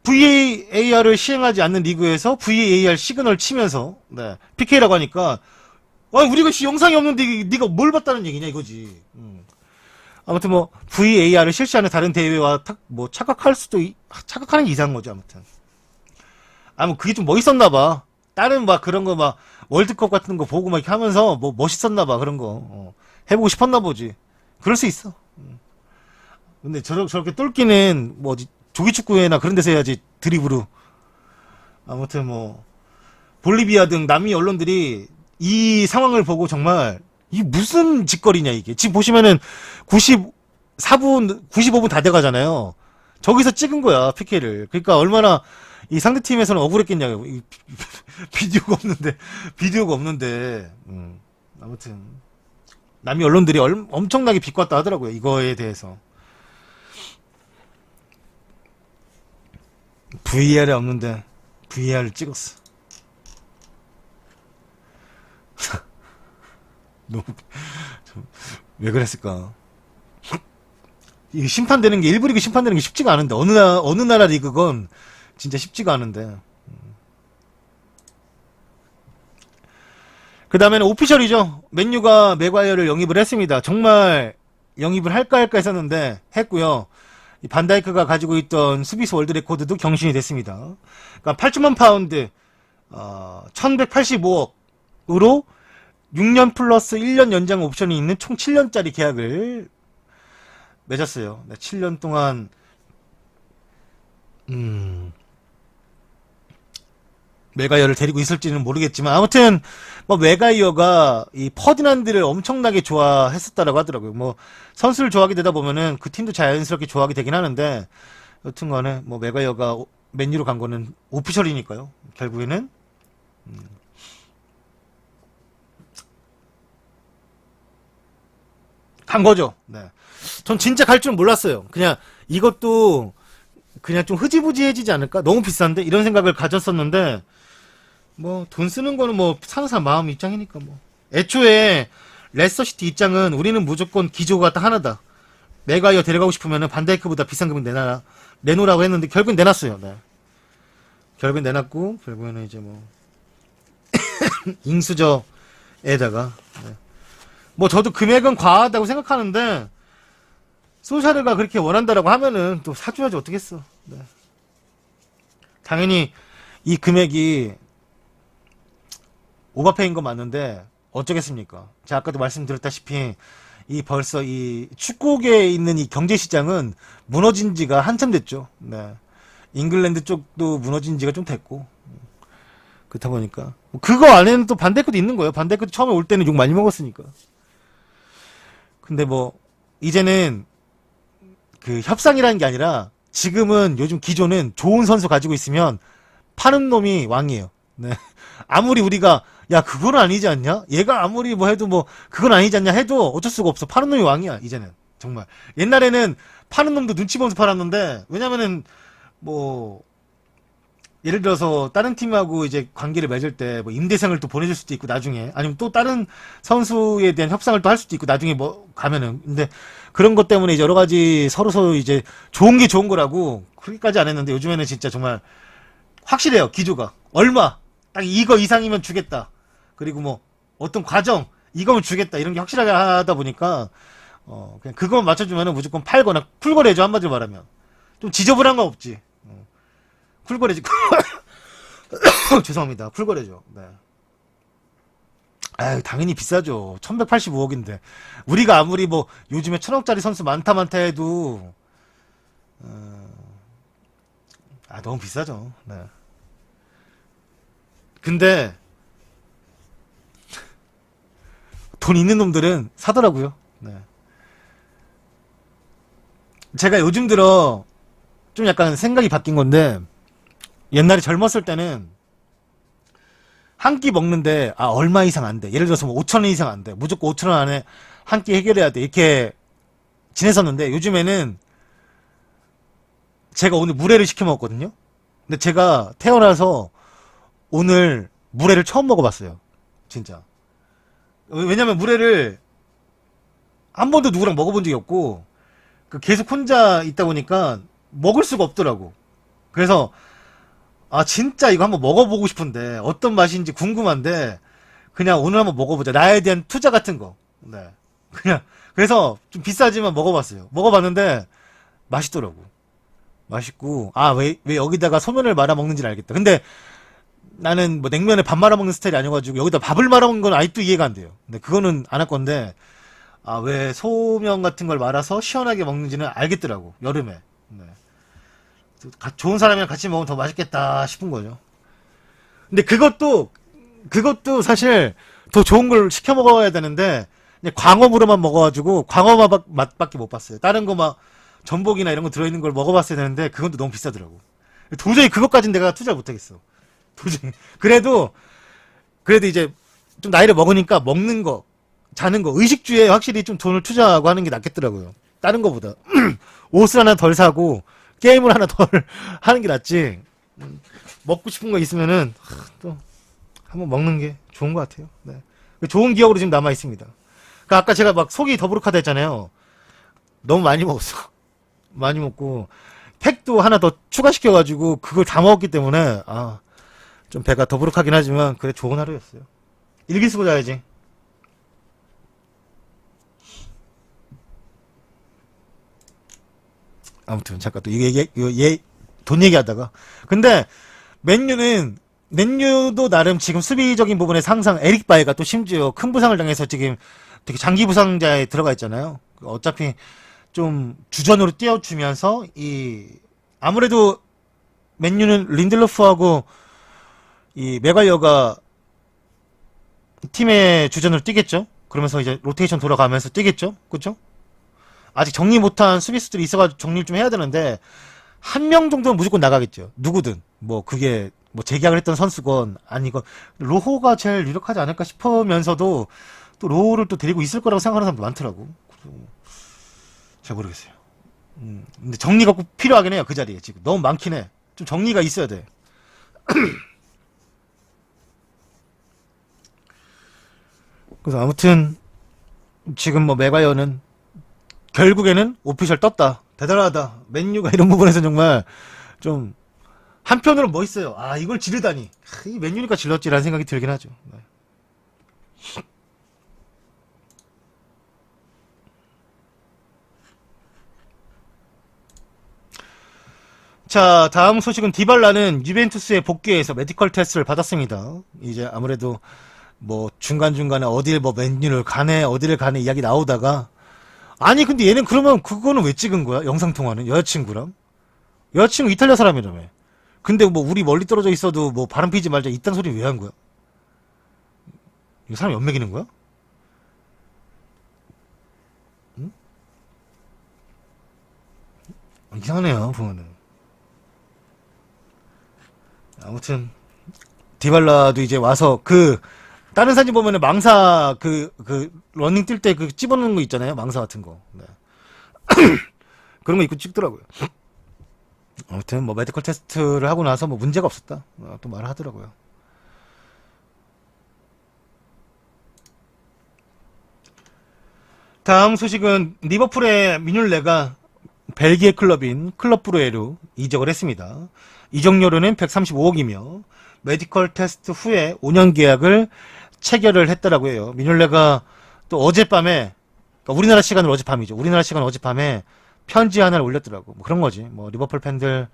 VAR을 시행하지 않는 리그에서 VAR 시그널 치면서 네, PK라고 하니까 우리가 영상이 없는데 네가 뭘 봤다는 얘기냐 이거지. 아무튼 뭐 VAR을 실시하는 다른 대회와 뭐 착각하는 게 이상한 거죠. 아무튼 뭐 그게 좀 멋있었나 봐. 다른 막 그런 거 막 월드컵 같은 거 보고 막 이렇게 하면서 뭐 멋있었나 봐 그런 거 해보고 싶었나 보지. 그럴 수 있어. 근데 저렇게 똘끼는 뭐 조기축구회나 그런 데서 해야지 드리블로. 아무튼 뭐 볼리비아 등 남미 언론들이 이 상황을 보고 정말 이 무슨 짓거리냐 이게. 지금 보시면은 95분 다 돼가잖아요. 저기서 찍은 거야 PK를. 그러니까 얼마나 이 상대팀에서는 억울했겠냐고. 비디오가 없는데. 아무튼 남미 언론들이 엄청나게 비꼬았다 하더라고요 이거에 대해서. VR이 없는데 VR을 찍었어. 너무 왜 그랬을까? 이 심판되는 게 일부 리그 심판되는 게 쉽지가 않은데 어느 나라 리그건 진짜 쉽지가 않은데. 그 다음에는 오피셜이죠. 맨유가 맥과이어를 영입을 했습니다. 정말 영입을 할까 했었는데 했고요. 이 반다이크가 가지고 있던 수비수 월드 레코드도 경신이 됐습니다. 그러니까 8천만 파운드 1185억으로 6년 플러스 1년 연장 옵션이 있는 총 7년짜리 계약을 맺었어요. 네, 7년 동안 맥과이어를 데리고 있을지는 모르겠지만 아무튼 뭐 맥과이어가 이 퍼디난드를 엄청나게 좋아했었다라고 하더라고요. 뭐 선수를 좋아하게 되다 보면은 그 팀도 자연스럽게 좋아하게 되긴 하는데 여튼간에 뭐 맥과이어가 맨유로 간 거는 오피셜이니까요. 결국에는 간 거죠. 네. 전 진짜 갈 줄 몰랐어요. 그냥 이것도 그냥 좀 흐지부지해지지 않을까? 너무 비싼데? 이런 생각을 가졌었는데 뭐 돈 쓰는 거는 뭐 사는 사람 마음 입장이니까 뭐. 애초에 레스터시티 입장은 우리는 무조건 기조가 딱 하나다. 맥과이어 데려가고 싶으면은 반다이크보다 비싼 금액 내놔라고 했는데 결국엔 내놨어요. 네. 결국엔 내놨고, 결국에는 이제 뭐, 잉수저에다가, 네. 뭐 저도 금액은 과하다고 생각하는데, 소샤르가 그렇게 원한다라고 하면은 또 사줘야지 어떡겠어. 네. 당연히 이 금액이 오버페인 거 맞는데 어쩌겠습니까? 제가 아까도 말씀드렸다시피 이 벌써 이 축구계에 있는 이 경제 시장은 무너진 지가 한참 됐죠. 네. 잉글랜드 쪽도 무너진 지가 좀 됐고 그렇다 보니까 그거 안에는 또 반대급도 있는 거예요. 반대급도 처음에 올 때는 욕 많이 먹었으니까. 근데 뭐 이제는 그 협상이라는 게 아니라 지금은 요즘 기존은 좋은 선수 가지고 있으면 파는 놈이 왕이에요. 네. 아무리 우리가 야 그건 아니지 않냐? 얘가 아무리 뭐 해도 뭐 그건 아니지 않냐 해도 어쩔 수가 없어. 파는 놈이 왕이야 이제는. 정말. 옛날에는 파는 놈도 눈치 보면서 팔았는데 왜냐면은 뭐 예를 들어서 다른 팀하고 이제 관계를 맺을 때 뭐 임대생을 또 보내줄 수도 있고 나중에 아니면 또 다른 선수에 대한 협상을 또 할 수도 있고 나중에 뭐 가면은 근데 그런 것 때문에 이제 여러 가지 서로 이제 좋은 게 좋은 거라고 그렇게까지 안 했는데 요즘에는 진짜 정말 확실해요 기조가 얼마 딱 이거 이상이면 주겠다 그리고 뭐 어떤 과정 이거면 주겠다 이런 게 확실하게 하다 보니까 그냥 그것만 맞춰주면은 무조건 팔거나 쿨거래죠 한마디로 말하면 좀 지저분한 건 없지 쿨거래지 죄송합니다 쿨거래죠 네. 아유 당연히 비싸죠 1185억인데 우리가 아무리 뭐 요즘에 1000억짜리 선수 많다 해도 너무 비싸죠 네. 근데 돈 있는 놈들은 사더라고요 네. 제가 요즘 들어 좀 약간 생각이 바뀐 건데 옛날에 젊었을 때는 한 끼 먹는데 얼마 이상 안 돼. 예를 들어서 뭐 5,000원 이상 안 돼. 무조건 5,000원 안에 한 끼 해결해야 돼. 이렇게 지냈었는데 요즘에는 제가 오늘 물회를 시켜 먹었거든요. 근데 제가 태어나서 오늘 물회를 처음 먹어봤어요. 진짜. 왜냐면 물회를 한 번도 누구랑 먹어본 적이 없고 계속 혼자 있다 보니까 먹을 수가 없더라고. 그래서 진짜 이거 한번 먹어보고 싶은데 어떤 맛인지 궁금한데 그냥 오늘 한번 먹어보자. 나에 대한 투자 같은 거. 네. 그냥 그래서 좀 비싸지만 먹어봤어요. 먹어봤는데 맛있더라고. 맛있고 왜 여기다가 소면을 말아 먹는지는 알겠다. 근데 나는 뭐 냉면에 밥 말아 먹는 스타일이 아니어가지고 여기다 밥을 말아 먹는 건 아직도 이해가 안 돼요. 근데 그거는 안 할 건데 왜 소면 같은 걸 말아서 시원하게 먹는지는 알겠더라고. 여름에. 네. 좋은 사람이랑 같이 먹으면 더 맛있겠다 싶은 거죠. 근데 그것도 사실 더 좋은 걸 시켜 먹어야 되는데 그냥 광어물로만 먹어가지고 광어 맛밖에 못 봤어요. 다른 거 막 전복이나 이런 거 들어있는 걸 먹어봤어야 되는데 그건 또 너무 비싸더라고. 도저히 그것까진 내가 투자를 못하겠어. 도저히. 그래도 이제 좀 나이를 먹으니까 먹는 거, 자는 거, 의식주에 확실히 좀 돈을 투자하고 하는 게 낫겠더라고요. 다른 거보다. 옷을 하나 덜 사고 게임을 하나 덜 하는 게 낫지. 먹고 싶은 거 있으면은 또 한번 먹는 게 좋은 것 같아요. 네. 좋은 기억으로 지금 남아 있습니다. 그러니까 아까 제가 막 속이 더부룩하다 했잖아요. 너무 많이 먹었어. 많이 먹고 팩도 하나 더 추가시켜가지고 그걸 다 먹었기 때문에 좀 배가 더부룩하긴 하지만 그래 좋은 하루였어요. 일기 쓰고 자야지. 아무튼 잠깐 또 돈 얘기하다가 근데 맨유도 나름 지금 수비적인 부분에서 항상 에릭 바이가 또 심지어 큰 부상을 당해서 지금 되게 장기 부상자에 들어가 있잖아요. 어차피 좀 주전으로 띄워주면서 아무래도 맨유는 린들로프하고 이 맥과이어가 팀의 주전으로 뛰겠죠. 그러면서 이제 로테이션 돌아가면서 뛰겠죠. 그렇죠? 아직 정리 못한 수비수들이 있어가지고 정리를 좀 해야 되는데 한 명 정도는 무조건 나가겠죠. 누구든 뭐 그게 뭐 재계약을 했던 선수건 아니건 로호가 제일 유력하지 않을까 싶으면서도 또 로호를 또 데리고 있을 거라고 생각하는 사람도 많더라고. 잘 모르겠어요. 근데 정리가 꼭 필요하긴 해요. 그 자리에 지금 너무 많긴 해. 좀 정리가 있어야 돼. 그래서 아무튼 지금 뭐 맥과이어는 결국에는 오피셜 떴다. 대단하다. 맨유가 이런 부분에서 정말 좀 한편으로 멋있어요. 아, 이걸 지르다니. 이 맨유니까 질렀지라는 생각이 들긴 하죠. 네. 자, 다음 소식은 디발라는 유벤투스에 복귀해서 메디컬 테스트를 받았습니다. 이제 아무래도 뭐 중간중간에 어딜 뭐 맨유를 가네 어디를 가네 이야기 나오다가 아니 근데 얘는 그러면 그거는 왜 찍은 거야? 영상통화는 여자친구랑? 여자친구 이탈리아 사람이라며. 근데 뭐 우리 멀리 떨어져 있어도 뭐 바람 피지 말자 이딴 소리 왜 한 거야? 이 사람 연맥이는 거야? 응? 이상하네요 보면은. 아무튼 디발라도 이제 와서 그 다른 사진 보면은 망사 그 러닝 뛸 때 그 집어넣는 거 있잖아요 망사 같은 거. 네. 그런 거 입고 찍더라고요. 아무튼 뭐 메디컬 테스트를 하고 나서 뭐 문제가 없었다 또 말을 하더라고요. 다음 소식은 리버풀의 미뇰레가 벨기에 클럽인 클럽 브루에로 이적을 했습니다. 이적료로는 135억이며 메디컬 테스트 후에 5년 계약을 체결을 했더라고 해요. 미뇰레가 또 어젯밤에 그러니까 우리나라 시간으로 어젯밤이죠. 우리나라 시간 어젯밤에 편지 하나를 올렸더라고. 뭐 그런 거지. 뭐 리버풀 팬들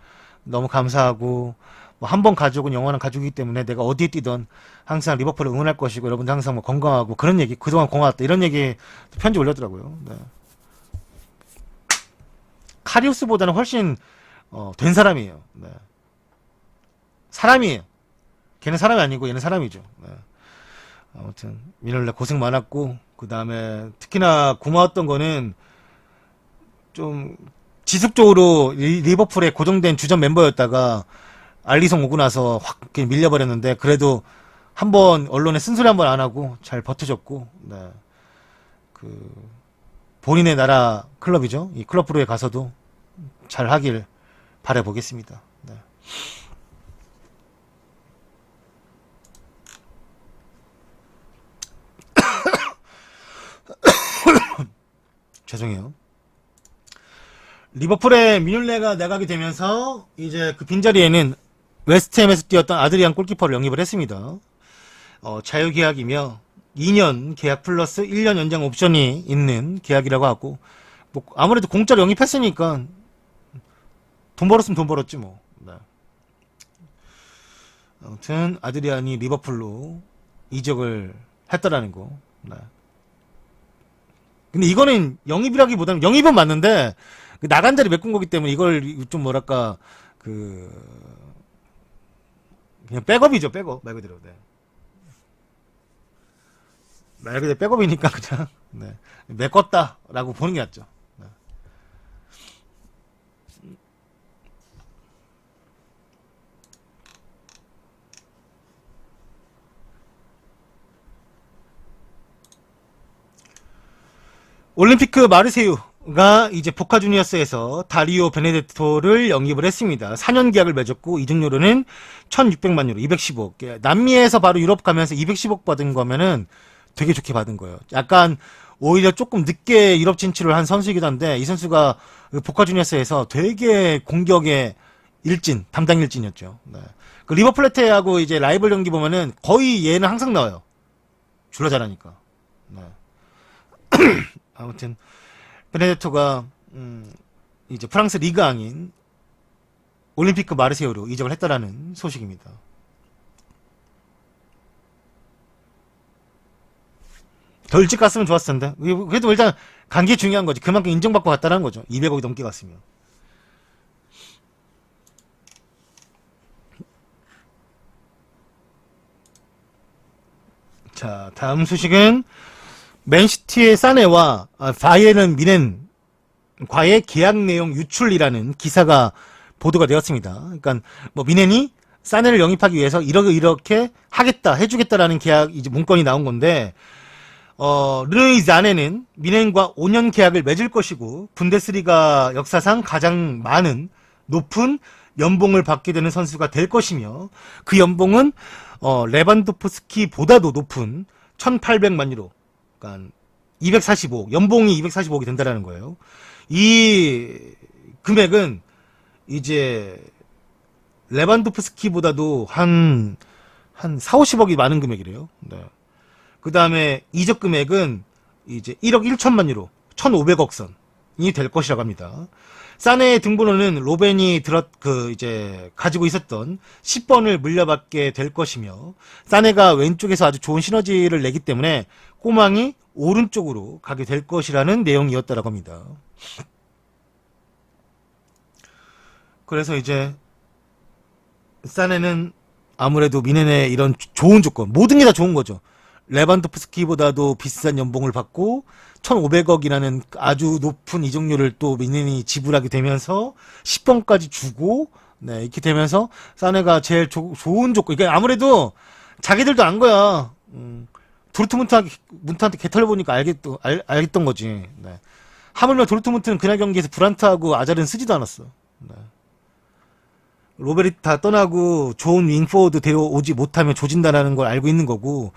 너무 감사하고 뭐 한 번 가족은 영원한 가족이기 때문에 내가 어디에 뛰던 항상 리버풀을 응원할 것이고 여러분들 항상 뭐 건강하고 그런 얘기 그동안 고마웠다 이런 얘기 편지 올렸더라고요. 네. 카리우스보다는 훨씬 된 사람이에요. 네. 사람이에요. 걔는 사람이 아니고 얘는 사람이죠. 네. 아무튼 미뇰레 고생 많았고 그 다음에 특히나 고마웠던 거는 좀 지속적으로 리버풀에 고정된 주전 멤버였다가 알리송 오고 나서 확 밀려버렸는데 그래도 한번 언론에 쓴소리 한 번 안 하고 잘 버텨줬고 네. 그 본인의 나라 클럽이죠. 이 클럽 브루에 가서도 잘 하길 바라보겠습니다. 네. 죄송해요. 리버풀의 미뇰레가 나가게 되면서 이제 그 빈자리에는 웨스트햄에서 뛰었던 아드리안 골키퍼를 영입을 했습니다. 자유계약이며 2년 계약 플러스 1년 연장 옵션이 있는 계약이라고 하고 뭐 아무래도 공짜로 영입했으니까 돈 벌었으면 돈 벌었지 뭐. 네. 아무튼 아드리안이 리버풀로 이적을 했다라는 거. 네. 근데 이거는 영입이라기보다는 영입은 맞는데 나간 자리 메꾼 거기 때문에 이걸 좀 뭐랄까 그 그냥 백업이죠 백업 말 그대로. 네. 말 그대로 백업이니까 그냥 네. 메꿨다라고 보는 게 낫죠. 네. 올림피크 마르세유가 이제 보카 주니어스에서 다리오 베네데토를 영입을 했습니다. 4년 계약을 맺었고 이적료로는 1,600만 유로, 215억. 남미에서 바로 유럽 가면서 210억 받은 거면은 되게 좋게 받은 거예요. 약간 오히려 조금 늦게 유럽 진출을 한 선수이기도 한데 이 선수가 보카 주니어스에서 되게 공격의 일진, 담당 일진이었죠. 네. 그 리버플레테하고 이제 라이벌 경기 보면은 거의 얘는 항상 나와요. 졸라 잘하니까. 네. 아무튼 베네데토가 이제 프랑스 리그왕인 올림피크 마르세유로 이적을 했다라는 소식입니다. 더 일찍 갔으면 좋았을 텐데 그래도 일단 간 게 중요한 거지. 그만큼 인정받고 갔다는 거죠. 200억이 넘게 갔으면. 자, 다음 소식은 맨시티의 사네와 바이에른 미넨과의 계약 내용 유출이라는 기사가 보도가 되었습니다. 그러니까 뭐 미넨이 사네를 영입하기 위해서 이렇게 하겠다, 해주겠다라는 계약 이제 문건이 나온 건데 르누이 자네는 미넨과 5년 계약을 맺을 것이고 분데스리가 역사상 가장 많은 높은 연봉을 받게 되는 선수가 될 것이며 그 연봉은 레반도프스키보다도 높은 1,800만 유로. 그러니까 245억, 연봉이 245억이 된다라는 거예요. 이 금액은 이제 레반도프스키보다도 한 4, 50억이 많은 금액이래요. 네. 그 다음에 이적 금액은 이제 1억 1천만 유로, 1,500억 선이 될 것이라고 합니다. 사네의 등번호는 로벤이 이제 가지고 있었던 10번을 물려받게 될 것이며, 사네가 왼쪽에서 아주 좋은 시너지를 내기 때문에 꼬망이 오른쪽으로 가게 될 것이라는 내용이었다라고 합니다. 그래서 이제 사네는 아무래도 미넨의 이런 좋은 조건, 모든 게 다 좋은 거죠. 레반도프스키보다도 비싼 연봉을 받고 1,500억이라는 아주 높은 이적료를 또 미넨이 지불하게 되면서 10번까지 주고, 네, 이렇게 되면서 사네가 제일 좋은 조건. 이게 아무래도 자기들도 안 거야. 도르트문트한테 개 털려보니까 알겠던 거지. 네. 하물며 도르트문트는 그날 경기에서 브란트하고 아자르는 쓰지도 않았어. 네. 로베리 다 떠나고 좋은 윙포워드 데려오지 못하면 조진다라는 걸 알고 있는 거고,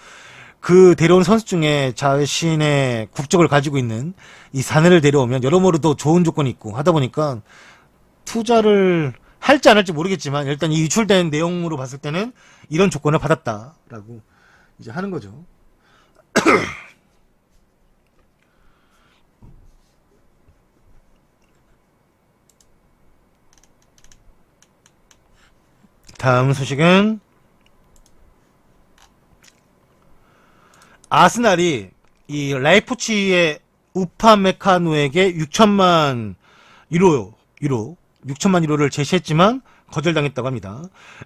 그 데려온 선수 중에 자신의 국적을 가지고 있는 이 사내를 데려오면 여러모로 더 좋은 조건이 있고 하다 보니까 투자를 할지 안 할지 모르겠지만 일단 이 유출된 내용으로 봤을 때는 이런 조건을 받았다라고 이제 하는 거죠. 다음 소식은 아스날이 이 라이프치히의 우파메카노에게 6천만 유로 6천만 유로를 제시했지만 거절당했다고 합니다.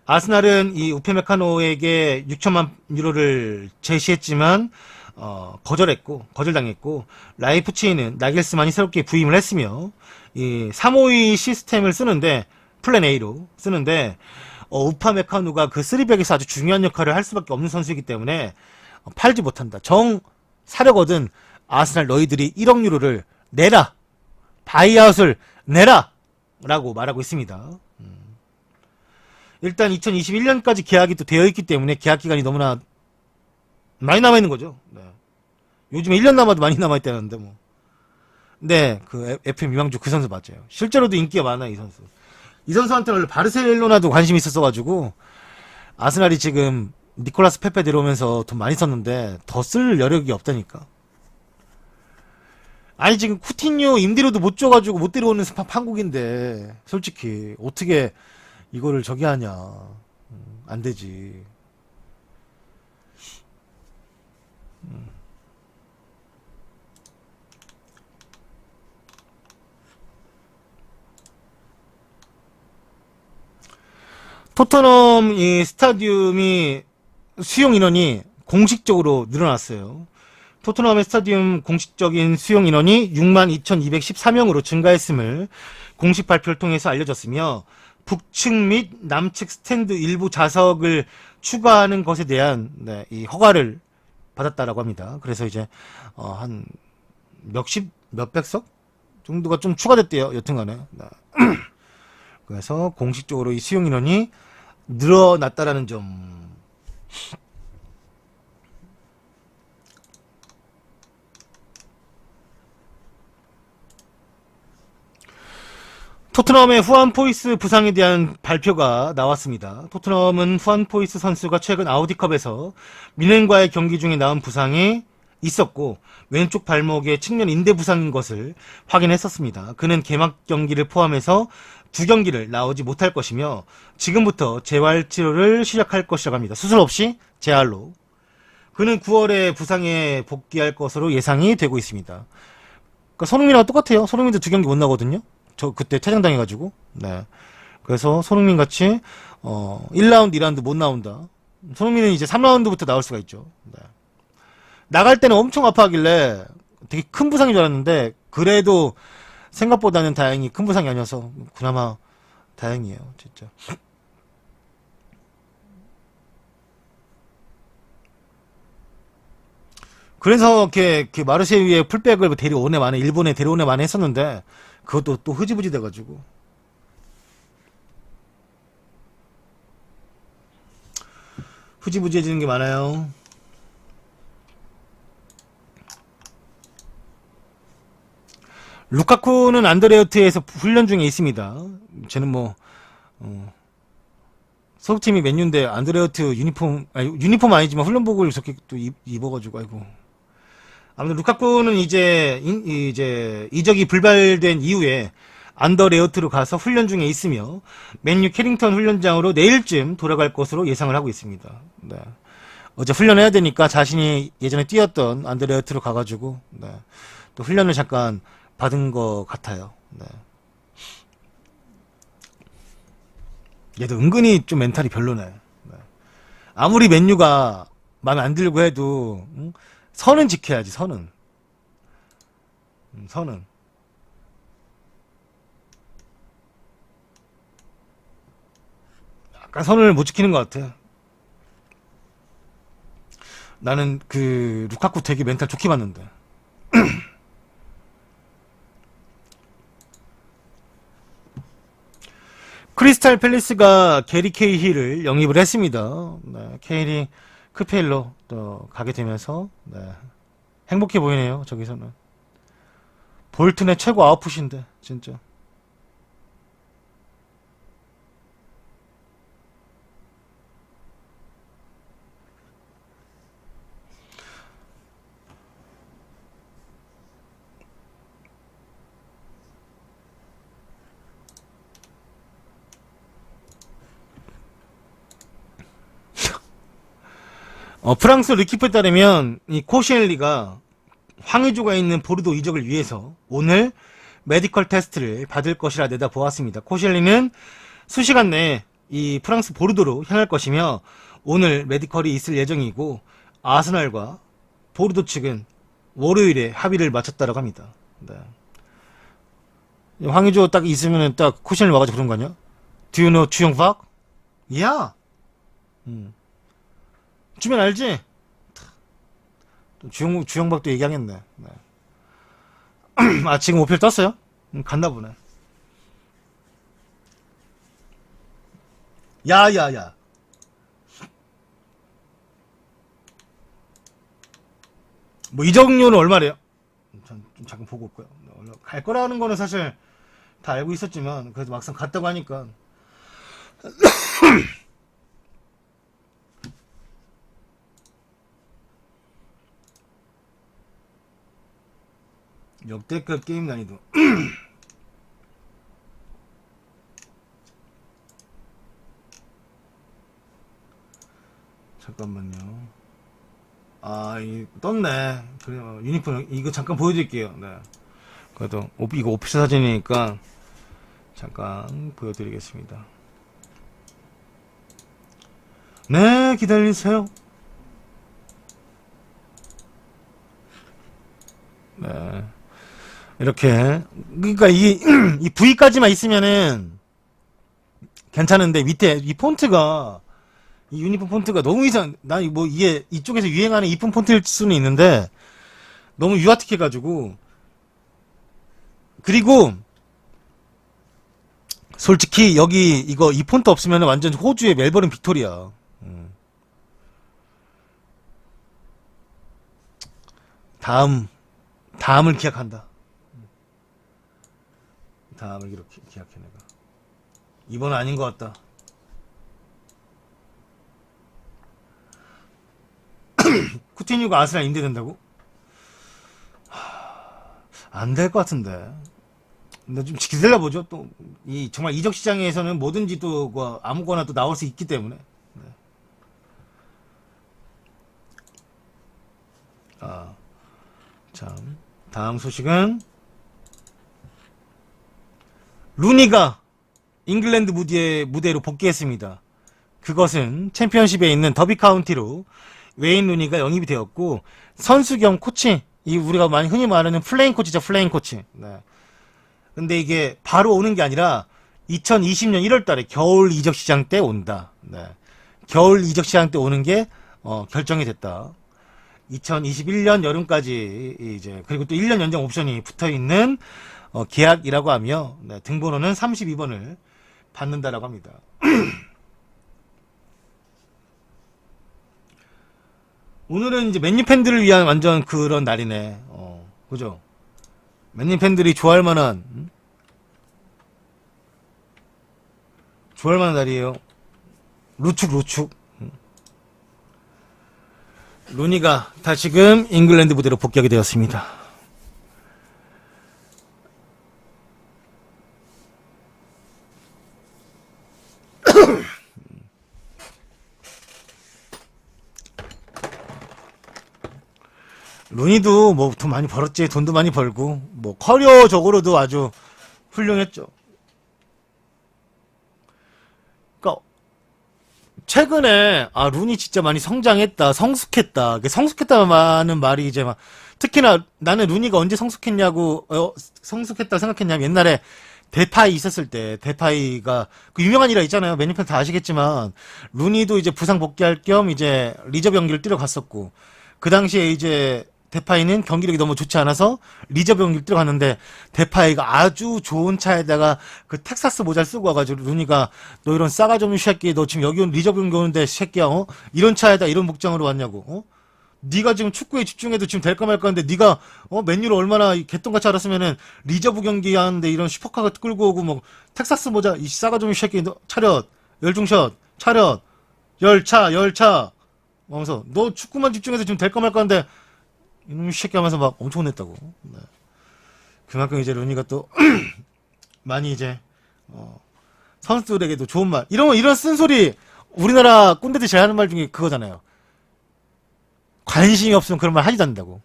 아스날은 이 우파메카노에게 6천만 유로를 제시했지만 거절당했고, 라이프치히는 나겔스만이 새롭게 부임을 했으며 이 352 시스템을 쓰는데, 플랜 A로 쓰는데, 우파메카노가 그 3백에서 아주 중요한 역할을 할 수밖에 없는 선수이기 때문에 팔지 못한다. 사려거든 아스날 너희들이 1억 유로를 내라, 바이아웃을 내라 라고 말하고 있습니다. 일단 2021년까지 계약이 또 되어 있기 때문에 계약 기간이 너무나 많이 남아있는 거죠. 네. 요즘에 1년 남아도 많이 남아있다는데 뭐. 네, 그 FM 유망주 그 선수 맞아요. 실제로도 인기가 많아요, 이 선수. 이 선수한테는 원래 바르셀로나도 관심이 있었어가지고 아스날이 지금 니콜라스 페페 데려오면서 돈 많이 썼는데 더 쓸 여력이 없다니까. 아니 지금 쿠티뉴 임대료도 못 줘가지고 못 데려오는 판국인데 솔직히 어떻게 이거를 저기 하냐. 안 되지. 토트넘 이 스타디움이 수용 인원이 공식적으로 늘어났어요. 토트넘의 스타디움 공식적인 수용 인원이 62,213명으로 증가했음을 공식 발표를 통해서 알려졌으며, 북측 및 남측 스탠드 일부 좌석을 추가하는 것에 대한 이 허가를 받았다라고 합니다. 그래서 이제 한 몇백석 정도가 좀 추가됐대요. 여튼간에. 그래서 공식적으로 이 수용 인원이 늘어났다라는 점. 토트넘의 후안 포이스 부상에 대한 발표가 나왔습니다. 토트넘은 후안 포이스 선수가 최근 아우디컵에서 미넨과의 경기 중에 나온 부상이 있었고, 왼쪽 발목에 측면 인대 부상인 것을 확인했었습니다. 그는 개막 경기를 포함해서 2경기를 나오지 못할 것이며 지금부터 재활 치료를 시작할 것이라고 합니다. 수술 없이 재활로. 그는 9월에 부상에 복귀할 것으로 예상이 되고 있습니다. 그러니까 손흥민이랑 똑같아요. 손흥민도 2경기 못 나거든요. 저 그때 퇴장당해가지고. 네. 그래서 손흥민 같이 1라운드, 2라운드 못 나온다. 손흥민은 이제 3라운드부터 나올 수가 있죠. 네. 나갈 때는 엄청 아파하길래 되게 큰 부상인 줄 알았는데 그래도 생각보다는 다행히 큰 부상이 아니어서 그나마 다행이에요. 진짜. 그래서 마르세유의 풀백을 데려오네 마네, 일본에 데려오네 마네 했었는데 그것도 또 흐지부지 돼가지고. 흐지부지해지는 게 많아요. 루카쿠는 안드레어트에서 훈련 중에 있습니다. 쟤는 뭐 소속팀이 맨유인데 안드레어트 유니폼, 아니, 유니폼 아니지만 훈련복을 저렇게 또 입어가지고, 아이고. 아무튼 루카쿠는 이제 이적이 불발된 이후에 안더레어트로 가서 훈련 중에 있으며 맨유 캐링턴 훈련장으로 내일쯤 돌아갈 것으로 예상을 하고 있습니다. 네. 어제 훈련해야 되니까 자신이 예전에 뛰었던 안드레어트로 가가지고 네. 또 훈련을 잠깐 받은 것 같아요. 네. 얘도 은근히 좀 멘탈이 별로네. 네. 아무리 맨유가 마음에 안 들고 해도 선은 지켜야지. 선은. 선은. 약간 선을 못 지키는 것 같아. 나는 그 루카쿠 되게 멘탈 좋게 봤는데. 크리스탈 팰리스가 게리 케이힐을 영입을 했습니다. 네, 케일이 크페일로 또 가게 되면서 네, 행복해 보이네요. 저기서는 볼튼의 최고 아웃풋인데 진짜. 프랑스 르키프에 따르면 이 코시엘리가 황의조가 있는 보르도 이적을 위해서 오늘 메디컬 테스트를 받을 것이라 내다보았습니다. 코시엘리는 수시간 내에 이 프랑스 보르도로 향할 것이며 오늘 메디컬이 있을 예정이고 아스날과 보르도 측은 월요일에 합의를 마쳤다고 합니다. 네. 황의조 딱 있으면은 딱 코시엘리 와가지고 그런 거 아니야? Do you know 주영박? 야! 주면 알지? 주영박도 얘기하겠네. 네. 아, 지금 오필 떴어요? 갔나 보네. 야. 뭐, 이적료는 얼마래요? 좀 잠깐 보고 올거요. 갈 거라는 거는 사실 다 알고 있었지만, 그래도 막상 갔다고 하니까. 역대급 게임 난이도. 잠깐만요. 아, 떴네. 그래요. 유니폼, 이거 잠깐 보여드릴게요. 네. 그래도, 이거 오피셜 사진이니까, 잠깐 보여드리겠습니다. 네, 기다리세요. 네. 이렇게. 그러니까 이 V까지만 있으면은 괜찮은데, 밑에 이 폰트가, 이 유니폼 폰트가 너무 난 뭐 이게 이쪽에서 유행하는 이쁜 폰트일 수는 있는데 너무 유아틱해가지고. 그리고 솔직히 여기 이 폰트 없으면 완전 호주의 멜버른 빅토리아. 다음을 기약한다. 다음을 이렇게 기약해 내가. 이번은 아닌 것 같다. 쿠티뉴가 아스날 임대된다고? 안 될 것 같은데. 근데 좀 기다려보죠. 또, 정말 이적 시장에서는 뭐든지 또, 아무거나 또 나올 수 있기 때문에. 네. 참. 다음 소식은, 루니가 잉글랜드 무대로 복귀했습니다. 그것은 챔피언십에 있는 더비 카운티로 웨인 루니가 영입이 되었고 선수 겸 코치, 이 우리가 많이 흔히 말하는 플레잉 코치죠. 플레잉 코치. 네. 근데 이게 바로 오는 게 아니라 2020년 1월 달에 겨울 이적 시장 때 온다. 네. 겨울 이적 시장 때 오는 게 결정이 됐다. 2021년 여름까지 이제 그리고 또 1년 연장 옵션이 붙어 있는 계약이라고 하며 네, 등번호는 32번을 받는다라고 합니다. 오늘은 이제 맨유 팬들을 위한 완전 그런 날이네. 그죠? 맨유 팬들이 좋아할 만한 날이에요. 루축. 루니가 다시금 잉글랜드 부대로 복귀하게 되었습니다. 루니도 뭐 돈 많이 벌었지. 돈도 많이 벌고 뭐 커리어적으로도 아주 훌륭했죠. 그러니까 최근에 루니 진짜 많이 성장했다, 성숙했다. 성숙했다는 말이 이제 막 특히나 나는 루니가 언제 성숙했냐고 성숙했다 생각했냐면 옛날에 데파이 있었을 때 데파이가 그 유명한 일화 있잖아요. 매니팬 다 아시겠지만 루니도 이제 부상 복귀할 겸 이제 리저브 경기를 뛰러 갔었고 그 당시에 이제 데파이는 경기력이 너무 좋지 않아서 리저브 경기를 뛰러 갔는데 데파이가 아주 좋은 차에다가 그 텍사스 모자를 쓰고 와가지고 루니가 너 이런 싸가지 없는 새끼 너 지금 여기 온 리저브 경기 오는데 새끼야 이런 차에다 이런 복장으로 왔냐고 네가 지금 축구에 집중해도 지금 될까 말까 하는데 네가 맨유를 얼마나 개똥같이 알았으면은 리저브 경기 하는데 이런 슈퍼카가 끌고 오고 뭐 텍사스 모자 이 싸가지 없는 새끼 너 차렷 열중샷 차렷 열차 하면서 너 축구만 집중해서 지금 될까 말까 하는데 이놈 새끼 하면서 막 엄청 혼냈다고. 네. 그만큼 이제 루니가 또 많이 이제 선수들에게도 좋은 말 이런 쓴소리 우리나라 꼰대들 제일 하는 말 중에 그거잖아요. 관심이 없으면 그런 말 하지도 않는다고.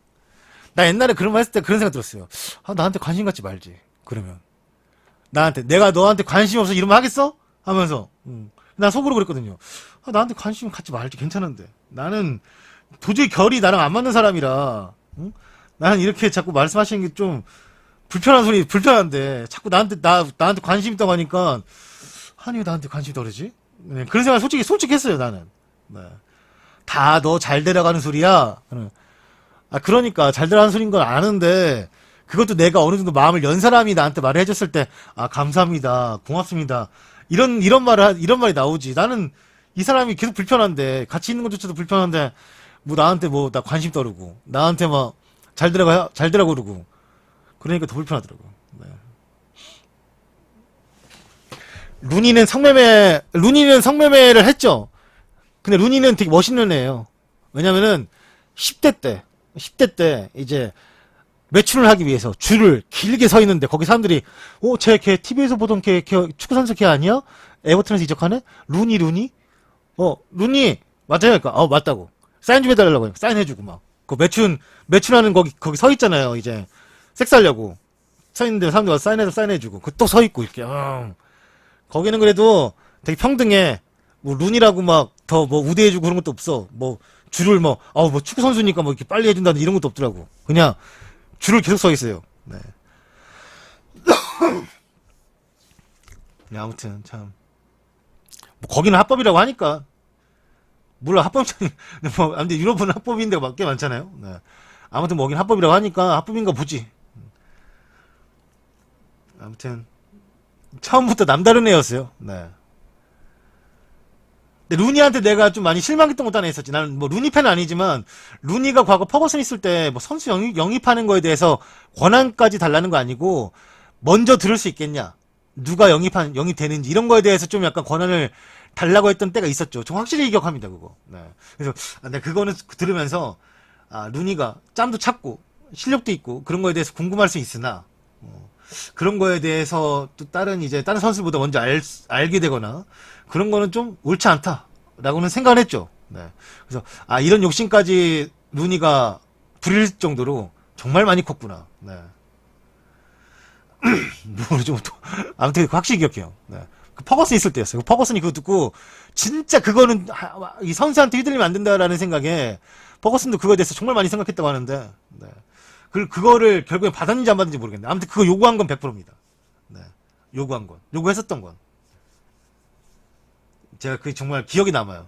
나 옛날에 그런 말 했을 때 그런 생각 들었어요. 나한테 관심 갖지 말지. 그러면 내가 너한테 관심이 없어 이런 말 하겠어? 하면서 난 속으로 그랬거든요. 나한테 관심 갖지 말지. 괜찮은데 나는 도저히 결이 나랑 안 맞는 사람이라 나는 이렇게 자꾸 말씀하시는 게 좀 불편한데 자꾸 나한테 관심 있다고 하니까 왜 나한테 관심이 덜하지? 네, 그런 생각 솔직했어요 나는. 네. 다 너 잘 데려가는 소리야. 그러니까 잘 데려가는 소리인 건 아는데 그것도 내가 어느 정도 마음을 연 사람이 나한테 말을 해줬을 때 감사합니다 고맙습니다 이런 말이 나오지. 나는 이 사람이 계속 불편한데 같이 있는 것조차도 불편한데 뭐 나한테 나 관심 떠르고 나한테 막 잘 되라고 그러고 그러니까 더 불편하더라고. 네. 루니는 성매매를 했죠. 근데 루니는 되게 멋있는 애예요. 왜냐면은 10대 때 이제 매출을 하기 위해서 줄을 길게 서 있는데 거기 사람들이 걔 TV에서 보던 걔 축구 선수 걔 아니야? 에버튼에서 이적하네? 루니 루니 맞아요. 그러니까 맞다고. 사인 좀 해달라고 사인해주고 막 그 매춘하는 거기 서 있잖아요. 이제 섹스하려고 서 있는데 사람들 와서 사인해주고 그 또 서 있고 이렇게 거기는 그래도 되게 평등해. 뭐 룬이라고 막 더 뭐 우대해주고 그런 것도 없어. 뭐 줄을 뭐 축구 선수니까 뭐 이렇게 빨리 해준다는 이런 것도 없더라고. 그냥 줄을 계속 서 있어요. 네. 아무튼 참 뭐 거기는 합법이라고 하니까. 물론 합법적인 아무튼 유럽은 합법인 데가 꽤 많잖아요. 네. 아무튼 뭐 거긴 합법이라고 하니까 합법인가 보지. 아무튼 처음부터 남다른 애였어요. 네. 근데 루니한테 내가 좀 많이 실망했던 것도 하나 있었지. 나는 뭐 루니 팬은 아니지만 루니가 과거 퍼거슨 있을 때 뭐 선수 영입하는 거에 대해서 권한까지 달라는 거 아니고 먼저 들을 수 있겠냐, 누가 영입되는지 이런 거에 대해서 좀 약간 권한을 달라고 했던 때가 있었죠. 좀 확실히 기억합니다 그거. 네. 그래서 근데 그거는 들으면서 루니가 짬도 찾고 실력도 있고 그런 거에 대해서 궁금할 수 있으나 그런 거에 대해서 또 다른 선수보다 먼저 알게 되거나 그런 거는 좀 옳지 않다라고는 생각을 했죠. 네. 그래서 이런 욕심까지 루니가 부릴 정도로 정말 많이 컸구나. 네. 모르죠. 아무튼 확실히 기억해요. 네. 그 퍼거슨 있을 때였어요. 퍼거슨이 그거 듣고 진짜 그거는 이 선수한테 휘둘리면 안 된다라는 생각에 퍼거슨도 그거에 대해서 정말 많이 생각했다고 하는데 네. 그거를 결국에 받았는지 안 받았는지 모르겠네. 아무튼 그거 요구한 건 100%입니다. 네. 요구했었던 건. 제가 그게 정말 기억이 남아요.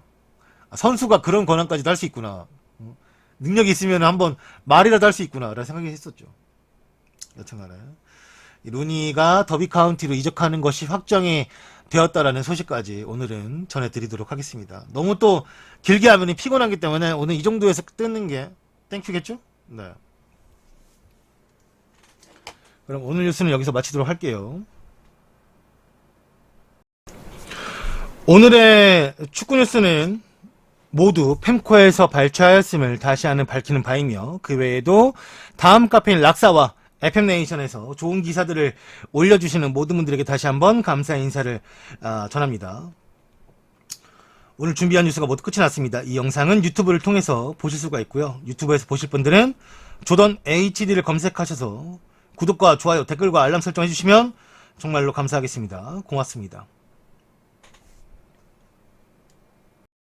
선수가 그런 권한까지도 할 수 있구나. 능력이 있으면 한번 말이라도 할 수 있구나. 라는 생각이 했었죠. 여튼간에. 루니가 더비 카운티로 이적하는 것이 확정이 되었다라는 소식까지 오늘은 전해드리도록 하겠습니다. 너무 또 길게 하면 피곤하기 때문에 오늘 이 정도에서 끊는 게 땡큐겠죠? 네. 그럼 오늘 뉴스는 여기서 마치도록 할게요. 오늘의 축구 뉴스는 모두 펜코에서 발췌하였음을 다시 한번 밝히는 바이며, 그 외에도 다음 카페인 락사와 FM네이션에서 좋은 기사들을 올려주시는 모든 분들에게 다시 한번 감사 인사를 전합니다. 오늘 준비한 뉴스가 모두 끝이 났습니다. 이 영상은 유튜브를 통해서 보실 수가 있고요. 유튜브에서 보실 분들은 조던 HD를 검색하셔서 구독과 좋아요, 댓글과 알람 설정 해주시면 정말로 감사하겠습니다. 고맙습니다.